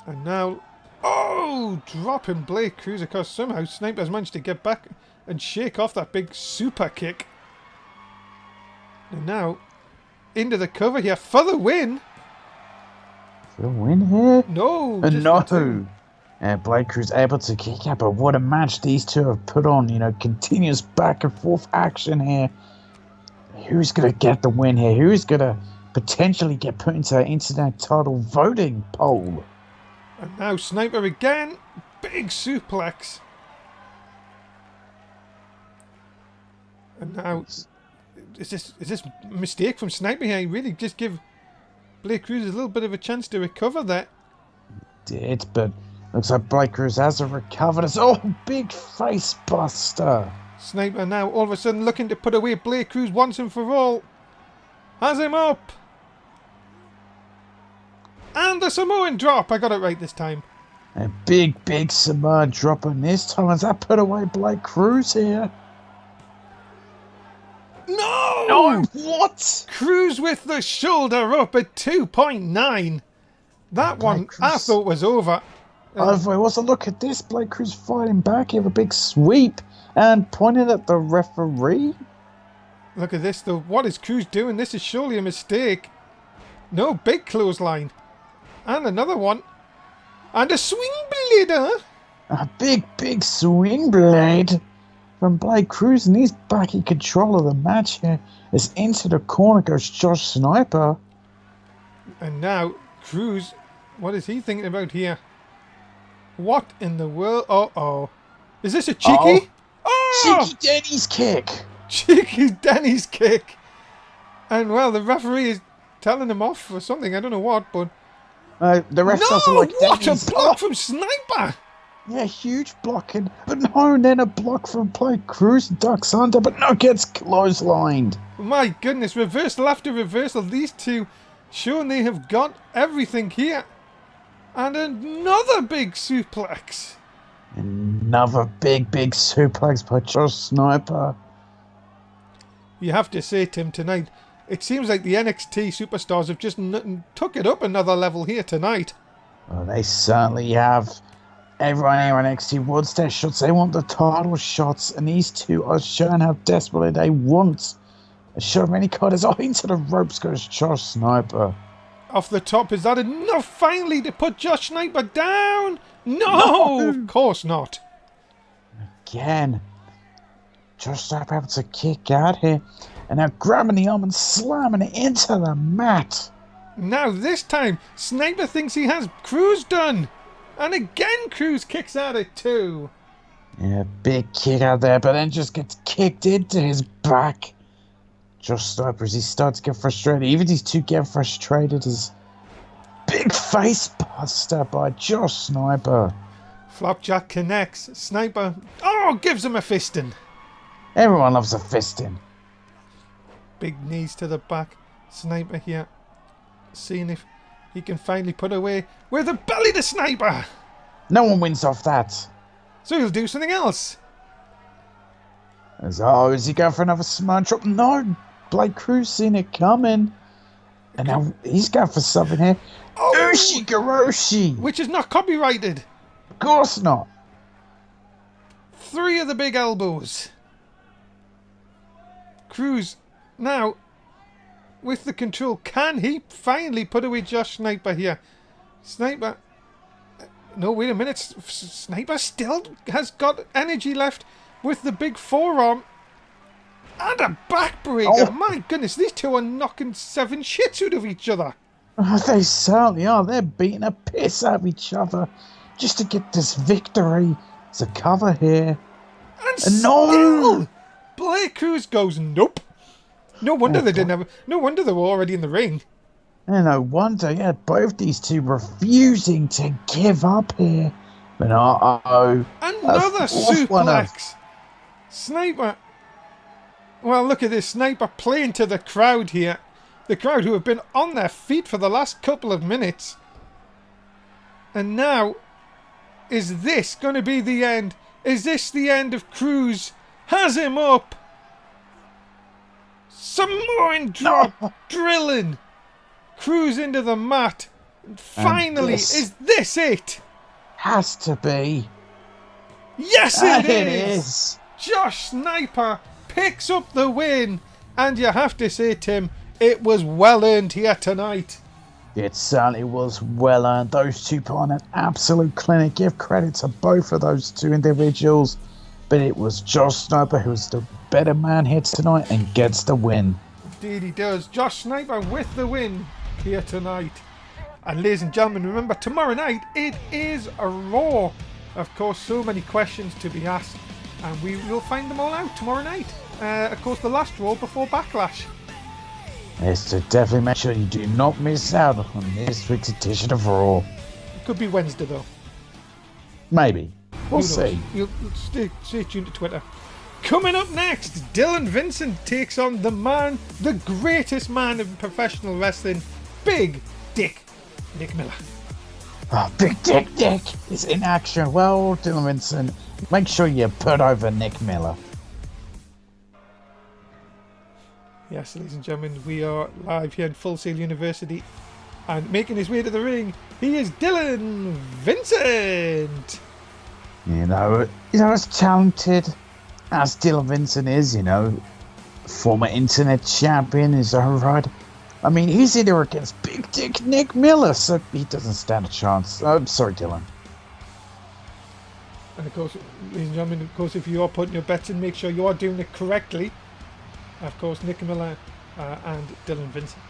And now, dropping Blake Cruz, because somehow Sniper's managed to get back and shake off that big super kick. And now, into the cover here for the win. For the win here? No. No. Blake Cruz able to kick out, but what a match these two have put on. You know, continuous back and forth action here. Who's going to get the win here? Who's going to potentially get put into an internet title voting poll? And now Sniper again. Big suplex. And now, is this a mistake from Sniper here? He really just give Blake Cruz a little bit of a chance to recover there. Did, but looks like Blake Cruz hasn't recovered. It's big face buster. Sniper now all of a sudden looking to put away Blake Cruz once and for all. Has him up. And the Samoan drop. I got it right this time. A big Samoan drop, and this time has that put away Blake Cruz here? No! What? Cruz with the shoulder up at 2.9. That one I thought was over. What's a look at this? Blake Cruz fighting back. He have a big sweep and pointed at the referee. Look at this though. What is Cruz doing? This is surely a mistake. No, big clothesline. And another one. And a swing blade, huh? A big swing blade from Blake Cruz, and he's back in control of the match here. As into the corner goes Josh Sniper. And now Cruz, what is he thinking about here? What in the world? Uh-oh. Is this a cheeky? Oh! Cheeky Denny's kick. Cheeky Denny's kick. And, well, the referee is telling him off for something. I don't know what, but... The ref doesn't No! like What Denny's. a block from Sniper! Yeah, huge blocking. But no, and then a block from play. Cruz ducks under, but no, gets clotheslined. My goodness, reversal after reversal. These two showing they have got everything here. And another big suplex. Another big suplex by Josh Sniper. You have to say, Tim, tonight, it seems like the NXT superstars have just took it up another level here tonight. Well, they certainly have. Everyone here on NXT wants their shots. They want the title shots, and these two are showing how desperately they want a shot of any kind. As into the ropes goes Josh Sniper. Off the top, is that enough finally to put Josh Sniper down? No! Of course not. Again, Josh Sniper able to kick out here, and now grabbing the arm and slamming it into the mat. Now this time, Sniper thinks he has Cruz done. And again, Cruz kicks out it too. Yeah, big kick out there, but then just gets kicked into his back. Josh Sniper, as he starts to get frustrated, even these two get frustrated, as big face buster by Josh Sniper. Flapjack connects. Sniper, gives him a fisting. Everyone loves a fisting. Big knees to the back. Sniper here, seeing if he can finally put away with a belly to Sniper. No one wins off that. So he'll do something else. Is he going for another smart drop? No, Blake Cruz seen it coming. And now he's going for something here. Ushi-Garoshi. Which is not copyrighted. Of course not. 3 of the big elbows. Cruz now with the control. Can he finally put away Josh Sniper here? Sniper. No, wait a minute. Sniper still has got energy left with the big forearm. And a backbreaker. Oh. My goodness, these two are knocking 7 shits out of each other. Oh, they certainly are. They're beating a piss out of each other just to get this victory. It's a cover here. And no! still, Blake Cruz goes, nope. No wonder they didn't have. No wonder they were already in the ring. And no wonder, yeah, both these two refusing to give up here. But another suplex. Sniper. Well, look at this. Sniper playing to the crowd here. The crowd who have been on their feet for the last couple of minutes. And now, is this going to be the end? Is this the end of Cruz? Has him up. Samoan drop. No. Drilling. Cruz into the mat. Finally, is this it? Has to be. Yes, it is. Is. Josh Sniper picks up the win. And you have to say, Tim, it was well earned here tonight. It certainly was well earned. Those two put on an absolute clinic. Give credit to both of those two individuals. But it was Josh Sniper who was the better man here tonight and gets the win. Indeed he does. Josh Sniper with the win here tonight. And ladies and gentlemen, remember tomorrow night it is a Raw. Of course, so many questions to be asked. And we will find them all out tomorrow night. Of course, the last Raw before Backlash. Yes, so definitely make sure you do not miss out on this week's edition of Raw. It could be Wednesday though. Maybe. We'll see. You'll stay tuned to Twitter. Coming up next, Dylan Vincent takes on the man, the greatest man in professional wrestling, Big Dick Nick Miller. Oh, Big Dick is in action. Well, Dylan Vincent, make sure you put over Nick Miller. Yes, ladies and gentlemen, we are live here in Full Sail University, and making his way to the ring, he is Dylan Vincent. You know, as talented as Dylan Vincent is, former internet champion, is that right? I mean, he's in there against Big Dick Nick Miller, so he doesn't stand a chance. I'm sorry, Dylan. And of course, ladies and gentlemen, if you are putting your bets in, make sure you are doing it correctly. Of course, Nick Miller and Dylan Vincent.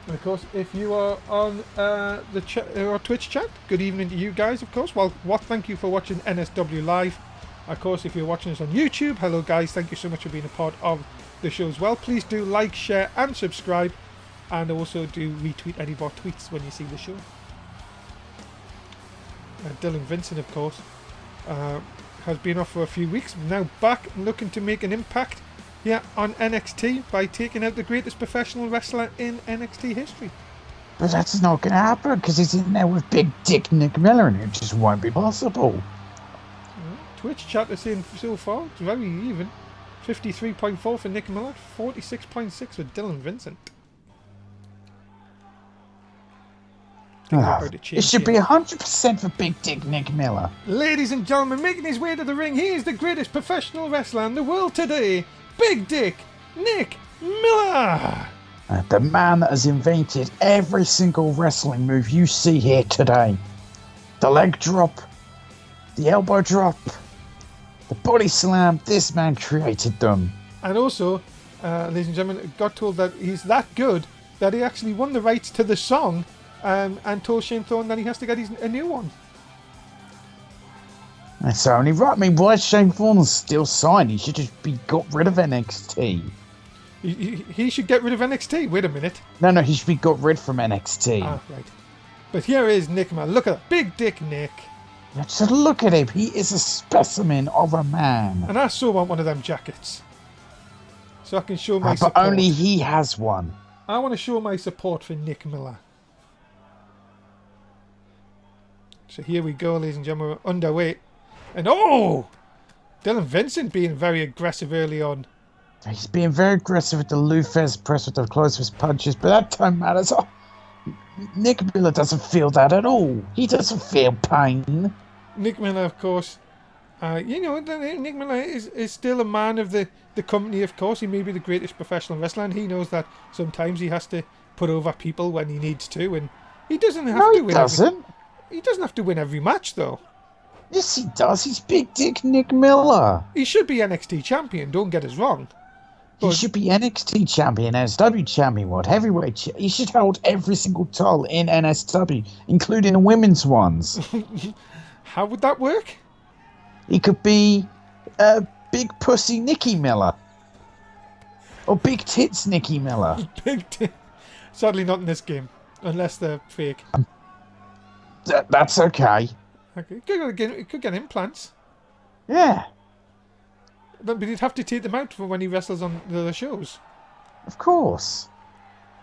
And of course, if you are on our Twitch chat, good evening to you guys, of course. Well, thank you for watching NSW Live. Of course, if you're watching us on YouTube, hello guys, thank you so much for being a part of the show as well. Please do like, share and subscribe, and also do retweet any of our tweets when you see the show. Dylan Vincent, of course, has been off for a few weeks, now back looking to make an impact here on NXT by taking out the greatest professional wrestler in NXT history. But that's not going to happen because he's in there with Big Dick Nick Miller and it just won't be possible. Twitch chat is saying so far it's very even. 53.4 for Nick Miller, 46.6 for Dylan Vincent. It should be 100% for Big Dick Nick Miller. Ladies and gentlemen, making his way to the ring, he is the greatest professional wrestler in the world today, Big Dick Nick Miller. The man that has invented every single wrestling move you see here today. The leg drop, the elbow drop, the body slam, this man created them. And also, ladies and gentlemen, got told that he's that good that he actually won the rights to the song and told Shane Thorne that he has to get a new one. That's only right. I mean, why is Shane Thorne still signed? He should just be got rid of NXT. He should get rid of NXT. Wait a minute. No, he should be got rid from NXT. Ah, right. But here is Nick Miller. Look at that. Big Dick Nick. Just look at him. He is a specimen of a man. And I so want one of them jackets. So I can show my support. But only he has one. I want to show my support for Nick Miller. So here we go, ladies and gentlemen. We're underway. And Dylan Vincent being very aggressive early on. He's being very aggressive with the Lou Fez press with the closest punches, but that don't matter. Nick Miller doesn't feel that at all. He doesn't feel pain. Nick Miller, of course, Nick Miller is still a man of the company, of course. He may be the greatest professional wrestler, and he knows that sometimes he has to put over people when he needs to, and he doesn't have to win. He doesn't have to win every match, though. Yes, he does. He's Big Dick Nick Miller. He should be NXT champion, don't get us wrong. He should be NXT champion, NSW champion, World Heavyweight. He should hold every single title in NSW, including the women's ones. How would that work? He could be Big Pussy Nicky Miller. Or Big Tits Nicky Miller. Sadly not in this game, unless they're fake. That's okay. Okay, it could get implants. Yeah. But he'd have to take them out for when he wrestles on the other shows. Of course.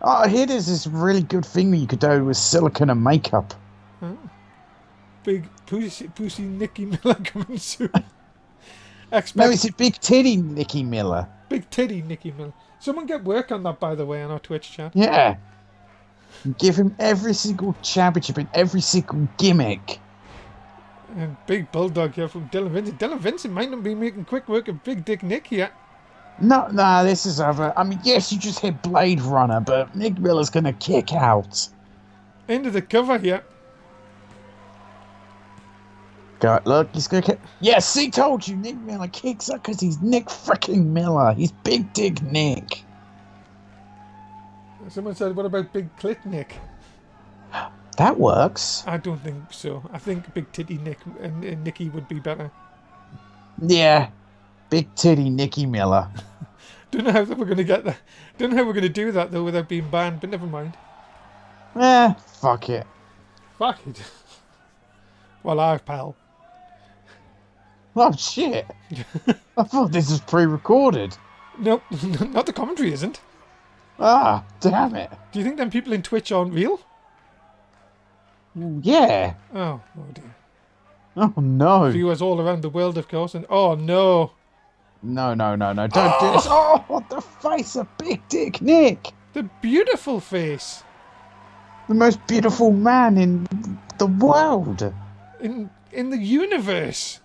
Oh, here there's this really good thing that you could do with silicone and makeup. Oh. Big pussy Nicky Miller coming soon. No, it's a Big Titty Nicky Miller. Big Titty Nicky Miller. Someone get work on that, by the way, on our Twitch chat. Yeah. Give him every single championship and every single gimmick. And Big Bulldog here from Dylan Vincent. Dylan Vincent might not be making quick work of Big Dick Nick yet. No, this is over. I mean, yes, you just hit Blade Runner, but Nick Miller's going to kick out. Into the cover here. Look, he's going to kick. Yes, he told you Nick Miller kicks out because he's Nick freaking Miller. He's Big Dick Nick. Someone said, what about Big Clit Nick? That works. I don't think so. I think Big Titty Nick and Nicky would be better. Yeah. Big Titty Nicky Miller. Don't know how we're going to get that. Don't know how we're going to do that, though, without being banned, but never mind. Fuck it. Fuck it. Well, pal. Oh, shit. I thought this was pre-recorded. Nope, not the commentary isn't. Ah, damn it. Do you think them people in Twitch aren't real? Yeah. Oh dear. Oh, no. Viewers all around the world, of course, and oh, no. No. Don't do this. Oh, the face of Big Dick Nick. The beautiful face. The most beautiful man in the world. In the universe.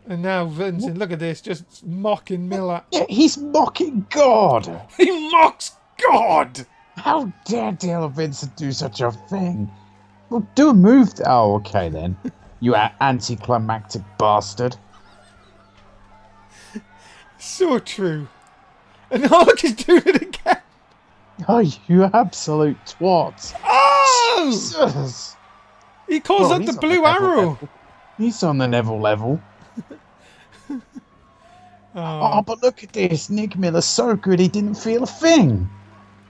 And now Vincent, look at this, just mocking Miller. Yeah, he's mocking God. He mocks God. How dare Dylan Vincent do such a thing? Well, do a move. Oh, okay then. You anticlimactic bastard. So true. And Hulk is doing it again. Oh, you absolute twat. Oh! Jesus. He calls Well, that the he's on blue Neville arrow. level. He's on the Neville level. Oh, but look at this. Nick Miller's so good he didn't feel a thing.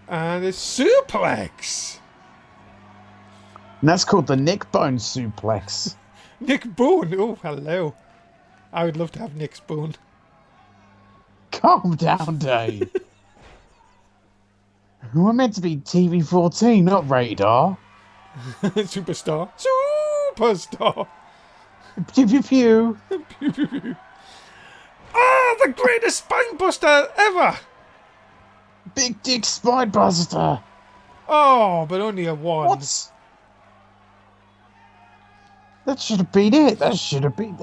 And a suplex. And that's called the Nick Bone suplex. Nick Bone. Oh, hello. I would love to have Nick's bone. Calm down, Dave. We're meant to be TV-14, not radar. Superstar. Superstar. Pew pew pew. Pew, pew, pew. Ah, the greatest spine buster ever. Big Dick Spinebuster. Oh, but only a one. What? That should have been it. That should have been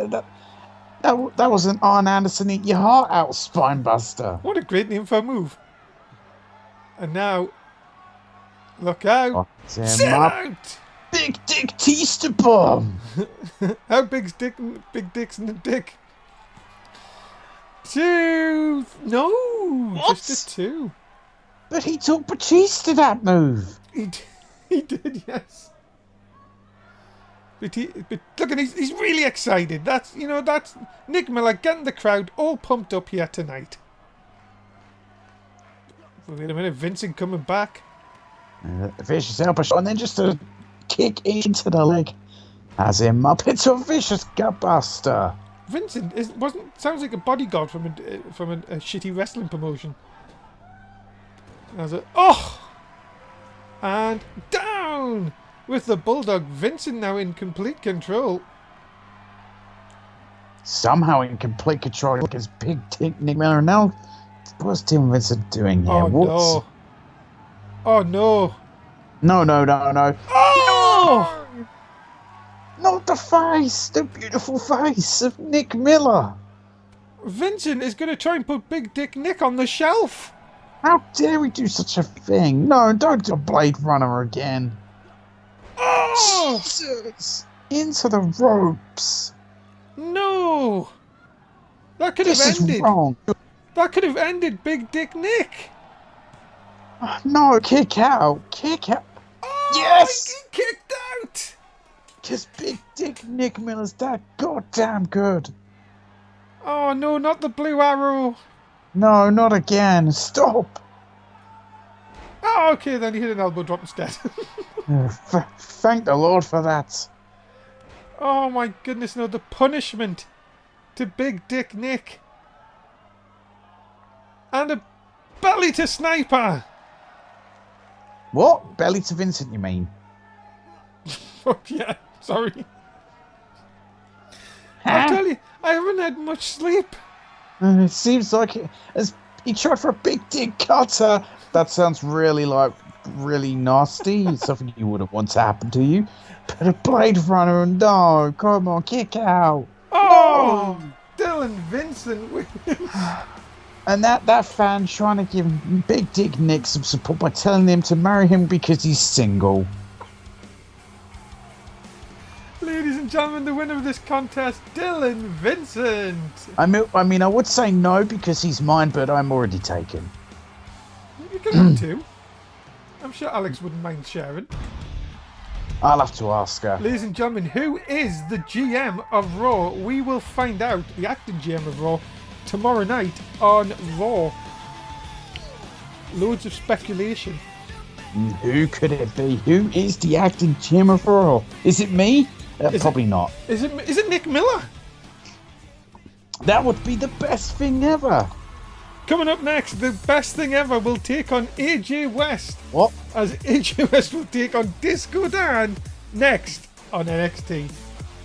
that was an Arn Anderson eat your heart out Spinebuster. What a great name for a move. And now, look out. Sit out. Big Dick Teaster Bomb. How big's Dick? Big Dick's in the dick. 2. No, What? just a 2. But he took Batista that move. He did, yes. But look at he's really excited. That's Nick Miller getting the crowd all pumped up here tonight. Wait a minute, Vincent coming back. Vicious elbow shot, and then just a kick into the leg. As in Muppets of Vicious Gutbuster. Vincent sounds like a bodyguard from a shitty wrestling promotion. And down with the Bulldog. Vincent now in complete control. Somehow in complete control. Look, his big dick Nick Miller. Now, what's Tim Vincent doing here? No! Oh no! No! Oh! Not the face, the beautiful face of Nick Miller. Vincent is going to try and put Big Dick Nick on the shelf. How dare we do such a thing? No, don't do Blade Runner again. Oh! Jesus! Into the ropes. No! That could have This ended. is wrong. That could have ended Big Dick Nick. No, kick out. Kick out. Oh, Yes! He kicked out. Because Big Dick Nick Miller's that goddamn good. Oh no, not the blue arrow. No, not again. Stop. Oh, okay, then he hit an elbow drop instead. Thank the Lord for that. Oh my goodness, no, the punishment to Big Dick Nick. And a belly to Sniper. What? Belly to Vincent, you mean? Oh yeah, sorry. I'll tell you, I haven't had much sleep. It seems like as he tried for a big dick cutter. That sounds really nasty. Something you wouldn't want to happen to you. But a Blade Runner, no, come on, kick out. Oh, no. Dylan Vincent wins. And that fan trying to give Big Dick Nick some support by telling him to marry him because he's single. Ladies and gentlemen, the winner of this contest, Dylan Vincent. I mean, I would say no because he's mine, but I'm already taken. You can have 2. I'm sure Alex wouldn't mind sharing. I'll have to ask her. Ladies and gentlemen, who is the GM of Raw? We will find out, the acting GM of Raw, tomorrow night on Raw. Loads of speculation. Who could it be? Who is the acting GM of Raw? Is it me? Probably not. Is it Nick Miller? That would be the best thing ever. Coming up next, the best thing ever will take on AJ West. What? As AJ West will take on Disco Dan next on NXT.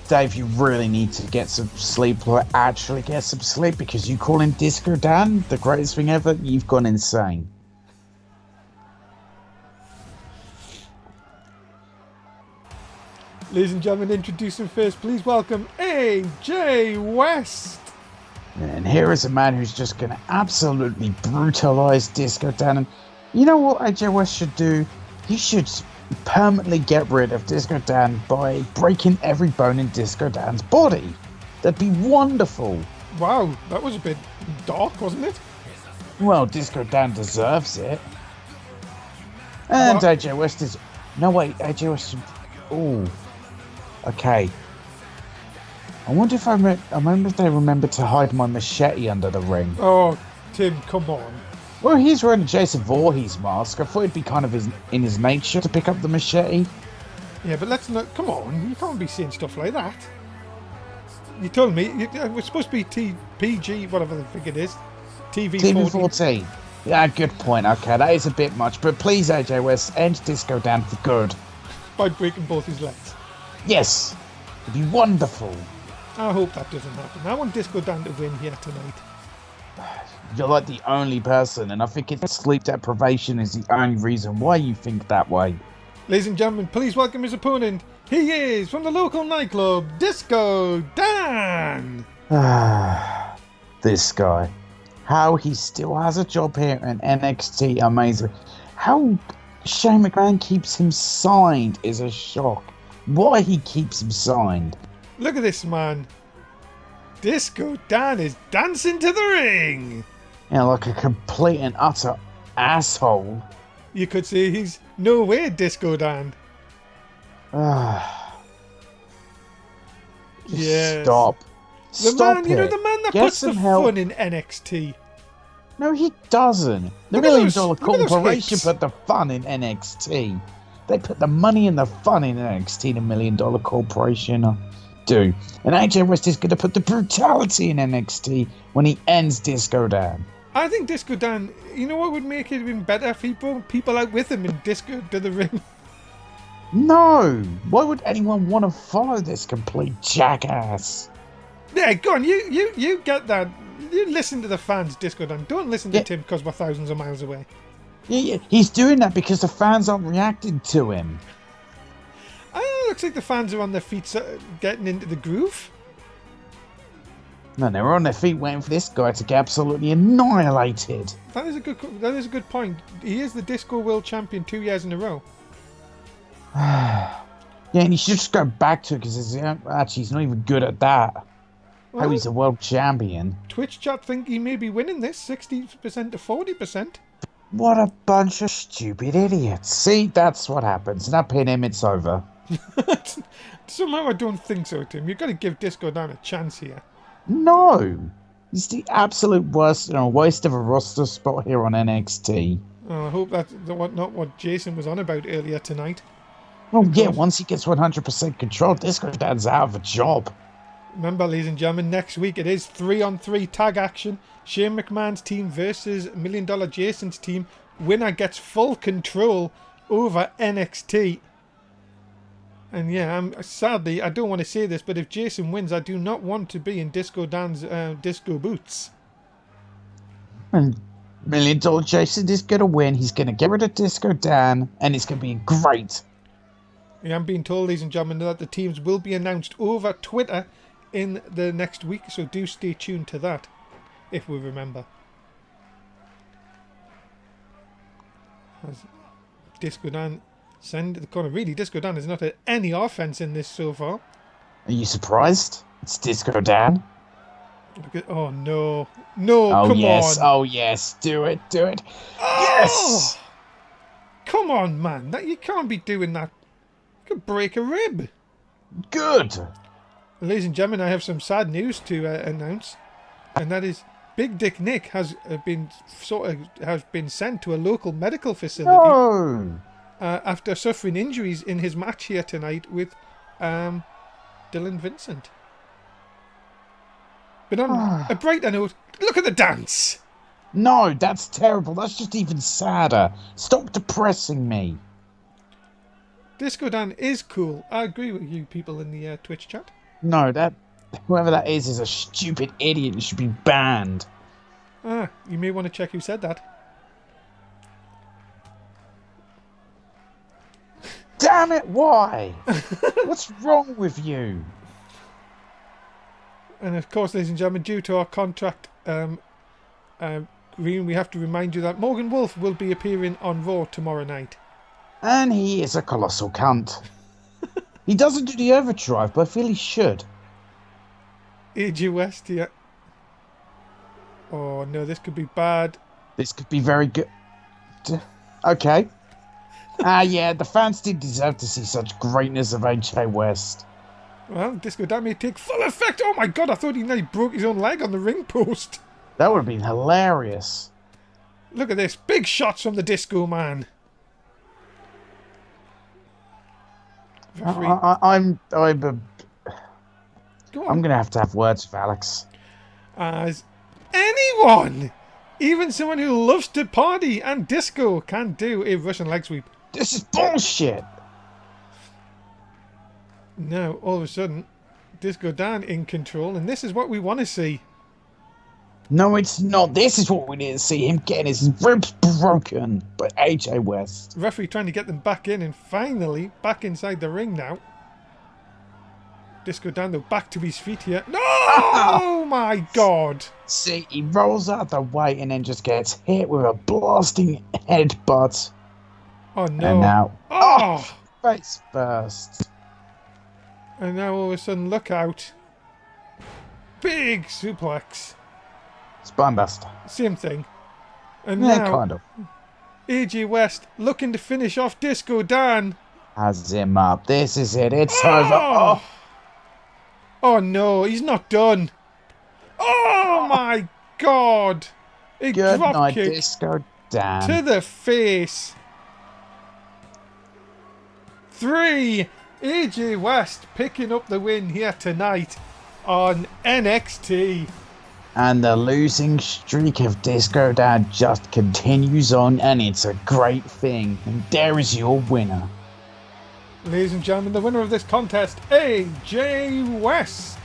Dave, you really need to get some sleep, or actually get some sleep, because you call him Disco Dan the greatest thing ever. You've gone insane. Ladies and gentlemen, introducing first, please welcome AJ West. And here is a man who's just going to absolutely brutalize Disco Dan. And you know what AJ West should do? He should permanently get rid of Disco Dan by breaking every bone in Disco Dan's body. That'd be wonderful. Wow, that was a bit dark, wasn't it? Well, Disco Dan deserves it. And What? AJ West is... No, wait, AJ West... Ooh. Okay. I wonder if I remember if they remember to hide my machete under the ring. Oh, Tim, come on. Well, he's wearing a Jason Voorhees mask. I thought it'd be kind of in his nature to pick up the machete. Yeah, but let's not... Come on, you can't be saying stuff like that. You told me we're supposed to be PG, whatever the thing it is. TV-14. Yeah, good point. Okay, that is a bit much. But please, AJ West, end Disco Dan for good. By breaking both his legs. Yes. It'd be wonderful. I hope that doesn't happen. I want Disco Dan to win here tonight. You're like the only person, and I think it's sleep deprivation is the only reason why you think that way. Ladies and gentlemen, please welcome his opponent. He is from the local nightclub, Disco Dan. This guy. How he still has a job here in NXT, amazing. How Shane McMahon keeps him signed is a shock. Why he keeps him signed. Look at this man. Disco Dan is dancing to the ring. Yeah, like a complete and utter asshole. You could say he's no way Disco Dan. Yes. Stop. The man, you know, the man that Get puts the fun in NXT. No, he doesn't. The Look at Million those- Dollar look at those Corporation hips. put the fun in NXT. They put the money and the fun in NXT. The Million Dollar Corporation do. And AJ West is going to put the brutality in NXT when he ends Disco Dan. I think Disco Dan, you know what would make it even better if he brought people out with him in Disco to the ring? No! Why would anyone want to follow this complete jackass? Yeah, go on, you get that. You listen to the fans, Disco Dan. Don't listen to Tim because we're thousands of miles away. Yeah, he's doing that because the fans aren't reacting to him. Looks like the fans are on their feet getting into the groove. No, they were on their feet waiting for this guy to get absolutely annihilated. That is a good point. He is the Disco World Champion 2 years in a row. Yeah, and he should just go back to it because actually he's not even good at that. Well, How he's a world champion. Twitch chat think he may be winning this 60% to 40%. What a bunch of stupid idiots. See, that's what happens. And I pin him, it's over. Somehow I don't think so, Tim. You've got to give Disco Dan a chance here. No! He's the absolute worst, waste of a roster spot here on NXT. I hope that's not what Jason was on about earlier tonight. Oh yeah, once he gets 100% control, Disco Dan's out of a job. Remember, ladies and gentlemen, next week it is 3-on-3 tag action. Shane McMahon's team versus $1 Million Jason's team. Winner gets full control over NXT. And yeah, sadly, I don't want to say this, but if Jason wins, I do not want to be in Disco Dan's disco boots. And $1 Million Jason is going to win. He's going to get rid of Disco Dan, and it's going to be great. Yeah, I'm being told, ladies and gentlemen, that the teams will be announced over Twitter in the next week, so do stay tuned to that, if we remember. As Disco Dan send the corner. Really, Disco Dan has not had any offense in this so far. Are you surprised? It's Disco Dan. Look at, oh no, Oh come yes, on. oh yes, do it. Oh! Yes! Come on, man, you can't be doing that. You could break a rib. Good! Ladies and gentlemen, I have some sad news to announce, and that is Big Dick Nick has been sent to a local medical facility No! after suffering injuries in his match here tonight with Dylan Vincent. But on a brighter note, look at the dance. No, that's terrible. That's just even sadder. Stop depressing me. Disco Dan is cool. I agree with you people in the Twitch chat. No, whoever that is a stupid idiot and should be banned. You may want to check who said that. Damn it, why? What's wrong with you? And of course, ladies and gentlemen, due to our contract agreement, we have to remind you that Morgan Wolf will be appearing on Raw tomorrow night. And he is a colossal cunt. He doesn't do the overdrive, but I feel he should. AJ West here. Oh no, this could be bad. This could be very good. Okay. Yeah, the fans did deserve to see such greatness of AJ West. Well, Disco Dan may take full effect. Oh my god, I thought he nearly broke his own leg on the ring post. That would have been hilarious. Look at this. Big shots from the Disco Man. I'm going to have words with Alex. As anyone, even someone who loves to party and disco, can do a Russian leg sweep. This is bullshit. Now, all of a sudden, Disco Dan in control, and this is what we want to see. No, it's not. This is what we need to see. Him getting his ribs broken by AJ West. Referee trying to get them back in, and finally, back inside the ring now. Disco Dan, though, back to his feet here. No! Oh my god! See, he rolls out the way and then just gets hit with a blasting headbutt. Oh no. And now... Oh! Face first. And now all of a sudden, look out. Big suplex. Spinebuster. Same thing. And Yeah, now, kind of. AJ West looking to finish off Disco Dan. Has him up. This is it. It's over. Oh! Oh no, he's not done. Oh my god. A Good drop night, kick Disco Dan. to the face. 3. AJ West picking up the win here tonight on NXT. And the losing streak of Disco Dan just continues on, and it's a great thing. And there is your winner. Ladies and gentlemen, the winner of this contest, AJ West.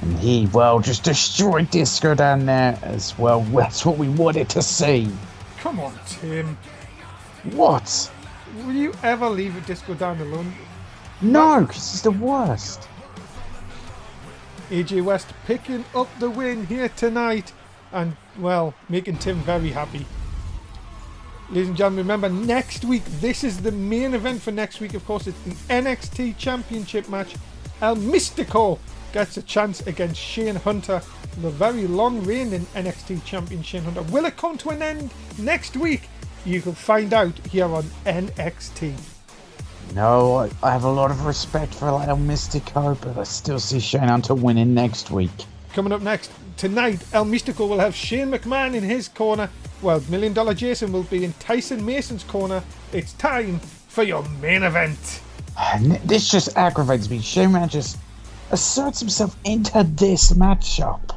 And he, well, just destroyed Disco Dan there as well. That's what we wanted to see. Come on, Tim. What? Will you ever leave a Disco Dan alone? No, because he's the worst. AJ West picking up the win here tonight and, well, making Tim very happy. Ladies and gentlemen, remember, next week, this is the main event for next week. Of course, it's the NXT Championship match. El Mystico gets a chance against Shane Hunter, the very long-reigning NXT champion Shane Hunter. Will it come to an end next week? You can find out here on NXT. No, I have a lot of respect for El Mystico, but I still see Shane Hunter winning next week. Coming up next, tonight, El Mystico will have Shane McMahon in his corner, while $1 Million Jason will be in Tyson Mason's corner. It's time for your main event. This just aggravates me. Shane McMahon just asserts himself into this matchup.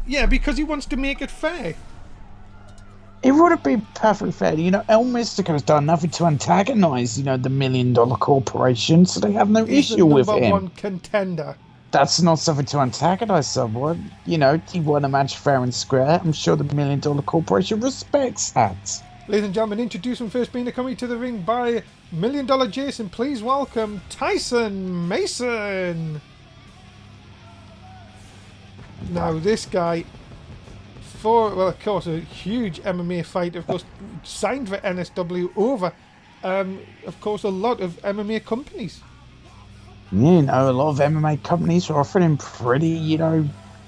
Yeah, because he wants to make it fair. It would have been perfectly fair. You know, El Mystico's done nothing to antagonize, the $1 Million Corporation, so they have no issue with him. He's the number one contender. That's not something to antagonize someone. He won a match fair and square. I'm sure the $1 Million Corporation respects that. Ladies and gentlemen, introducing first being coming to the ring by $1 Million Jason. Please welcome Tyson Mason. Now this guy, of course, a huge MMA fight, of course, signed for NSW over, of course, a lot of MMA companies. A lot of MMA companies are offering him pretty,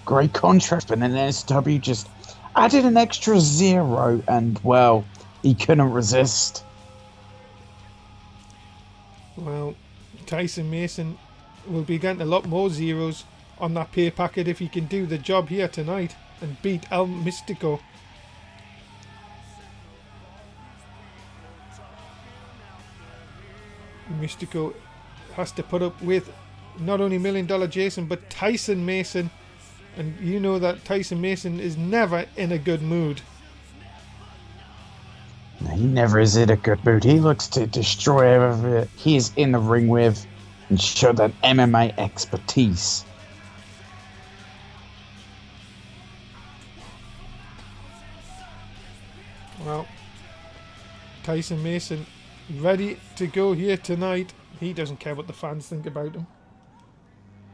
great contracts, but then NSW just added an extra 0, and, well, he couldn't resist. Well, Tyson Mason will be getting a lot more zeros on that pay packet if he can do the job here tonight and beat El Mystico. Mystico has to put up with not only $1 Million Jason but Tyson Mason, and you know that Tyson Mason is never in a good mood. He never is in a good mood. He looks to destroy whoever he is in the ring with and show that MMA expertise. Well, Tyson Mason ready to go here tonight. He doesn't care what the fans think about him.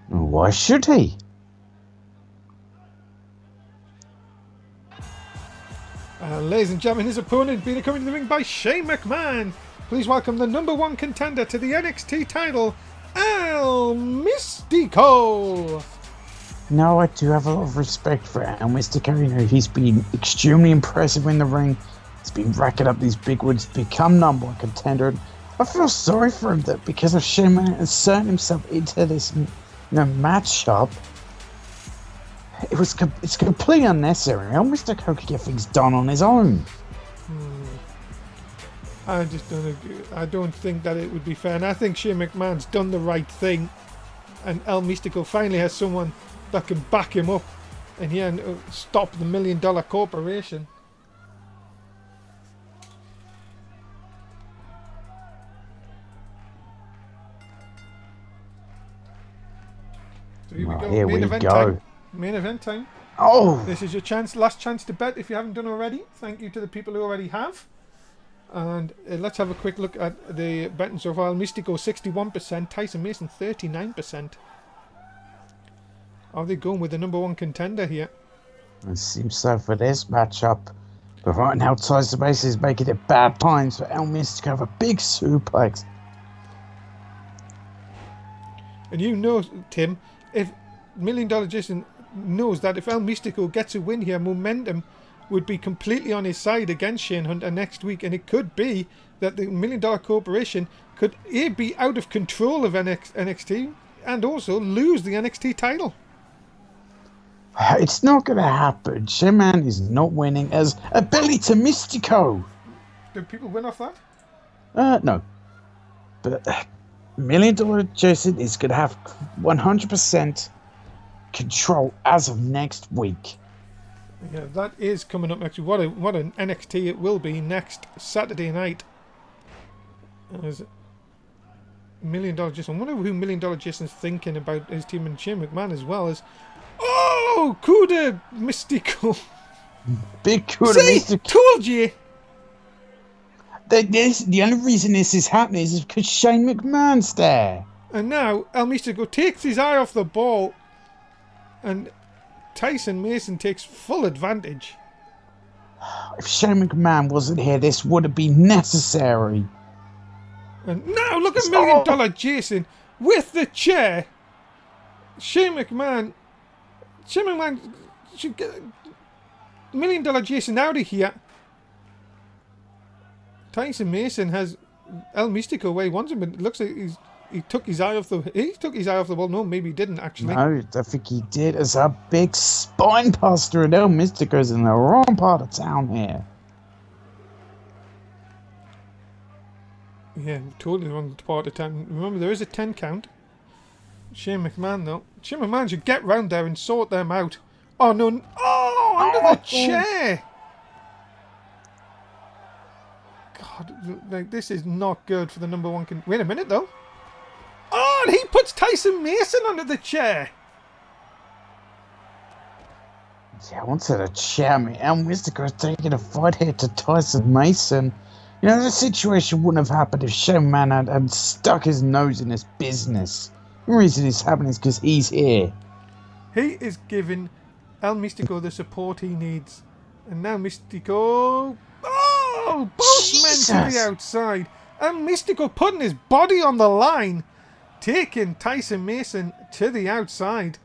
Why should he? Ladies and gentlemen, his opponent being coming to the ring by Shane McMahon. Please welcome the number one contender to the NXT title, El Mystico. No, I do have a lot of respect for El Mystico. He's been extremely impressive in the ring. He's been racking up these big wins to become number one contender. And I feel sorry for him that because of Shane McMahon inserting himself into this matchup, it's completely unnecessary. El Mystico could get things done on his own. I just don't agree. I don't think that it would be fair. And I think Shane McMahon's done the right thing. And El Mystico finally has someone that can back him up. And stop the $1 million corporation. So here we go. Here we go. Time. Main event time. Oh! This is your last chance to bet if you haven't done already. Thank you to the people who already have. And let's have a quick look at the betting so far. Mystico 61%, Tyson Mason 39%. Are they going with the number one contender here? It seems so for this matchup. But right now, Tyson Mason is making it bad times for El Mystico to have a big suplex. And you know, Tim, if $1 Million Jason knows that if El Mystico gets a win here, momentum would be completely on his side against Shane Hunter next week, and it could be that the $1 Million Corporation could be out of control of NXT and also lose the NXT title. It's not going to happen. Shane McMahon is not winning as a belly to Mystico. Do people win off that? No. But $1 Million Jason is going to have 100% control as of next week. Yeah, that is coming up next week. What an NXT it will be next Saturday night. As $1 Million Jason. I wonder who $1 Million Jason's thinking about his team and Shane McMahon as well as. Oh, Kuda Mystico. Big Kuda Mystico. Told you. The only reason this is happening is because Shane McMahon's there. And now El Mystico takes his eye off the ball, and Tyson Mason takes full advantage. If Shane McMahon wasn't here, this would have been necessary. And now look at $1 Million Jason with the chair. Shane McMahon should get $1 Million Jason out of here. Tyson Mason has El Mystico where he wants him, but it looks like he took his eye off the ball. No, maybe he didn't actually. No, I think he did. It's a big spine buster, and El Mystico's in the wrong part of town here. Yeah, totally wrong part of town. Remember, there is a 10 count. Shane McMahon, though. Shane McMahon should get round there and sort them out. Oh, no. Oh, under the chair. God, like, this is not good for the number one. Wait a minute, though. Oh, and he puts Tyson Mason under the chair. Yeah, once the chair, El Mystico's taking a fight here to Tyson Mason. You know, the situation wouldn't have happened if Shane McMahon had stuck his nose in this business. The reason it's happening is because he's here. He is giving El Mystico the support he needs. And now Mystico... Oh, both men to the outside. And Mystico putting his body on the line. Taking Tyson Mason to the outside.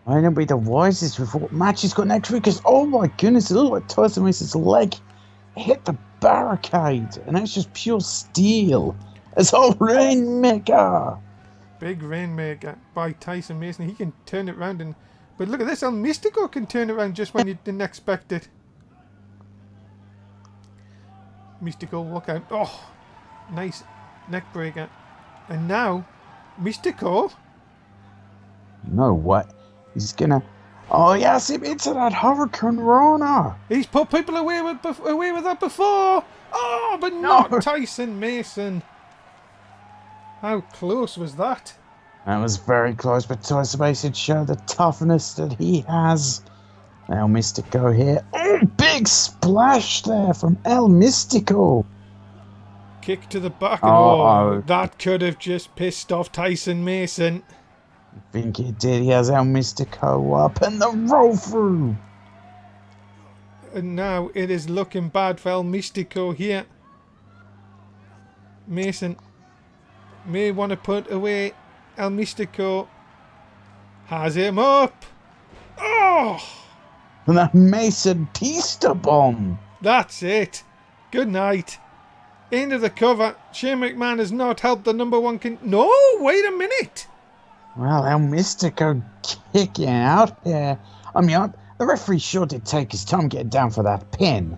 I don't be the wisest with what match he's got next week because, oh my goodness, it looked like Tyson Mason's leg hit the barricade. And that's just pure steel. It's all Rainmaker. Big Rainmaker by Tyson Mason. He can turn it around. But look at this. El Mystico can turn it around just when you didn't expect it. Mystico walk out. Oh, nice neck breaker. And now, Mystico. You know what? He's gonna. Oh yes, into that Hurricane Rana. He's put people away with that before. Oh, but not Tyson Mason. How close was that? That was very close, but Tyson Mason showed the toughness that he has. El Mystico here. Oh, big splash there from El Mystico. Kick to the back. Oh, that could have just pissed off Tyson Mason. I think he did. He has El Mystico up and the roll through. And now it is looking bad for El Mystico here. Mason may want to put away. El Mystico has him up. Oh! And that Mason Tista bomb. That's it. Good night. Into the cover. Shane McMahon has not helped the number one No, wait a minute. Well, El Mystico kicking out here. I mean, the referee sure did take his time getting down for that pin.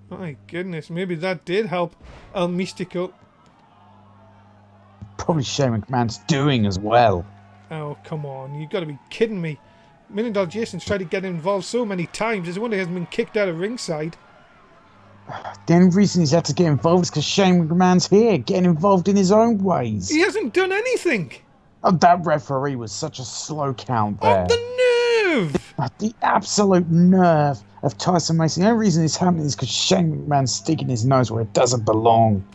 My goodness, maybe that did help El Mystico. Probably Shane McMahon's doing as well. Oh, come on. You've got to be kidding me. $1 Million Jason's tried to get involved so many times. It's a wonder he hasn't been kicked out of ringside. The only reason he's had to get involved is because Shane McMahon's here, getting involved in his own ways. He hasn't done anything. Oh, that referee was such a slow count there. Oh, the nerve! The absolute nerve of Tyson Mason. The only reason it's happening is because Shane McMahon's sticking his nose where it doesn't belong.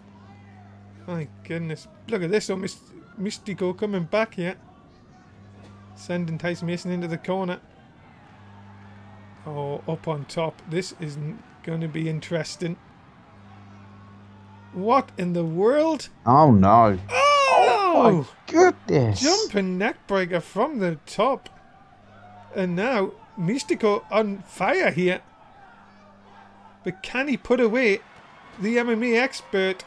My goodness. Look at this. Oh, Mystico coming back here. Sending Tyson Mason into the corner. Oh, up on top. This isn't going to be interesting. What in the world? Oh, no. Oh, my goodness. Jumping neckbreaker from the top. And now, Mystico on fire here. But can he put away the MMA expert?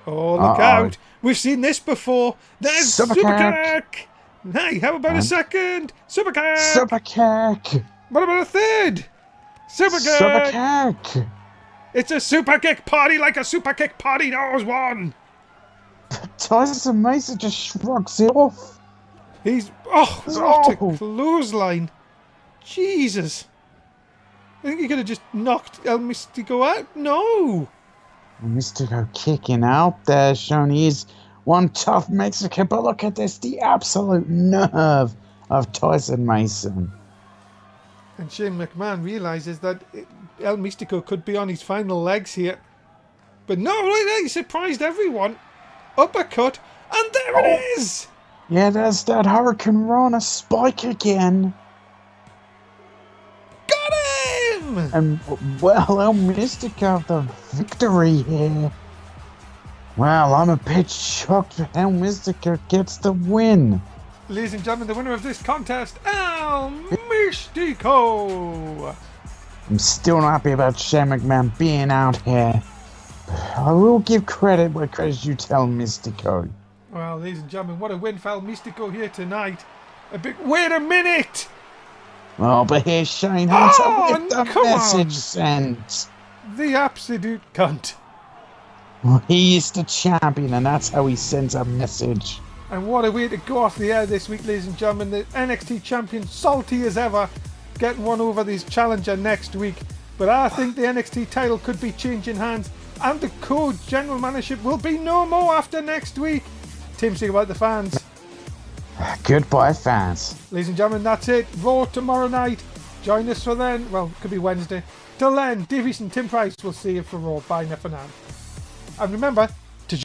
Oh, look out. We've seen this before. There's Superkick. Hey, how about a second? Superkick. Superkick. What about a third? Superkick. Superkick. It's a Superkick party like a Superkick party knows one. Tyson Mason just shrugs it off. He's... Oh, what a clothesline. Jesus. I think he could have just knocked El Mystico out. No. Mystico kicking out there, showing he is one tough Mexican. But look at this, the absolute nerve of Tyson Mason. And Shane McMahon realises that El Mystico could be on his final legs here. But no, right there, he surprised everyone. Uppercut, and there it is! Yeah, there's that Hurricane Rana spike again. Got him! And, well, El Mystico, the victory here. Well, I'm a bit shocked that El Mystico gets the win. Ladies and gentlemen, the winner of this contest, El Mystico! I'm still not happy about Shane McMahon being out here. I will give credit where credit's due to El Mystico. Well, ladies and gentlemen, what a win for El Mystico here tonight. Wait a minute! Oh, but here's Shane Hunter with the message sent. The absolute cunt. Well, he is the champion, and that's how he sends a message. And what a way to go off the air this week, ladies and gentlemen. The NXT champion, salty as ever, getting one over his challenger next week. But I think the NXT title could be changing hands, and the Code general managership will be no more after next week. Tim, say about the fans. Goodbye, fans. Ladies and gentlemen, that's it. Raw tomorrow night. Join us for then. Well, it could be Wednesday. Till then, Easton and Tim Price will see you for Raw. Bye now for now. And remember,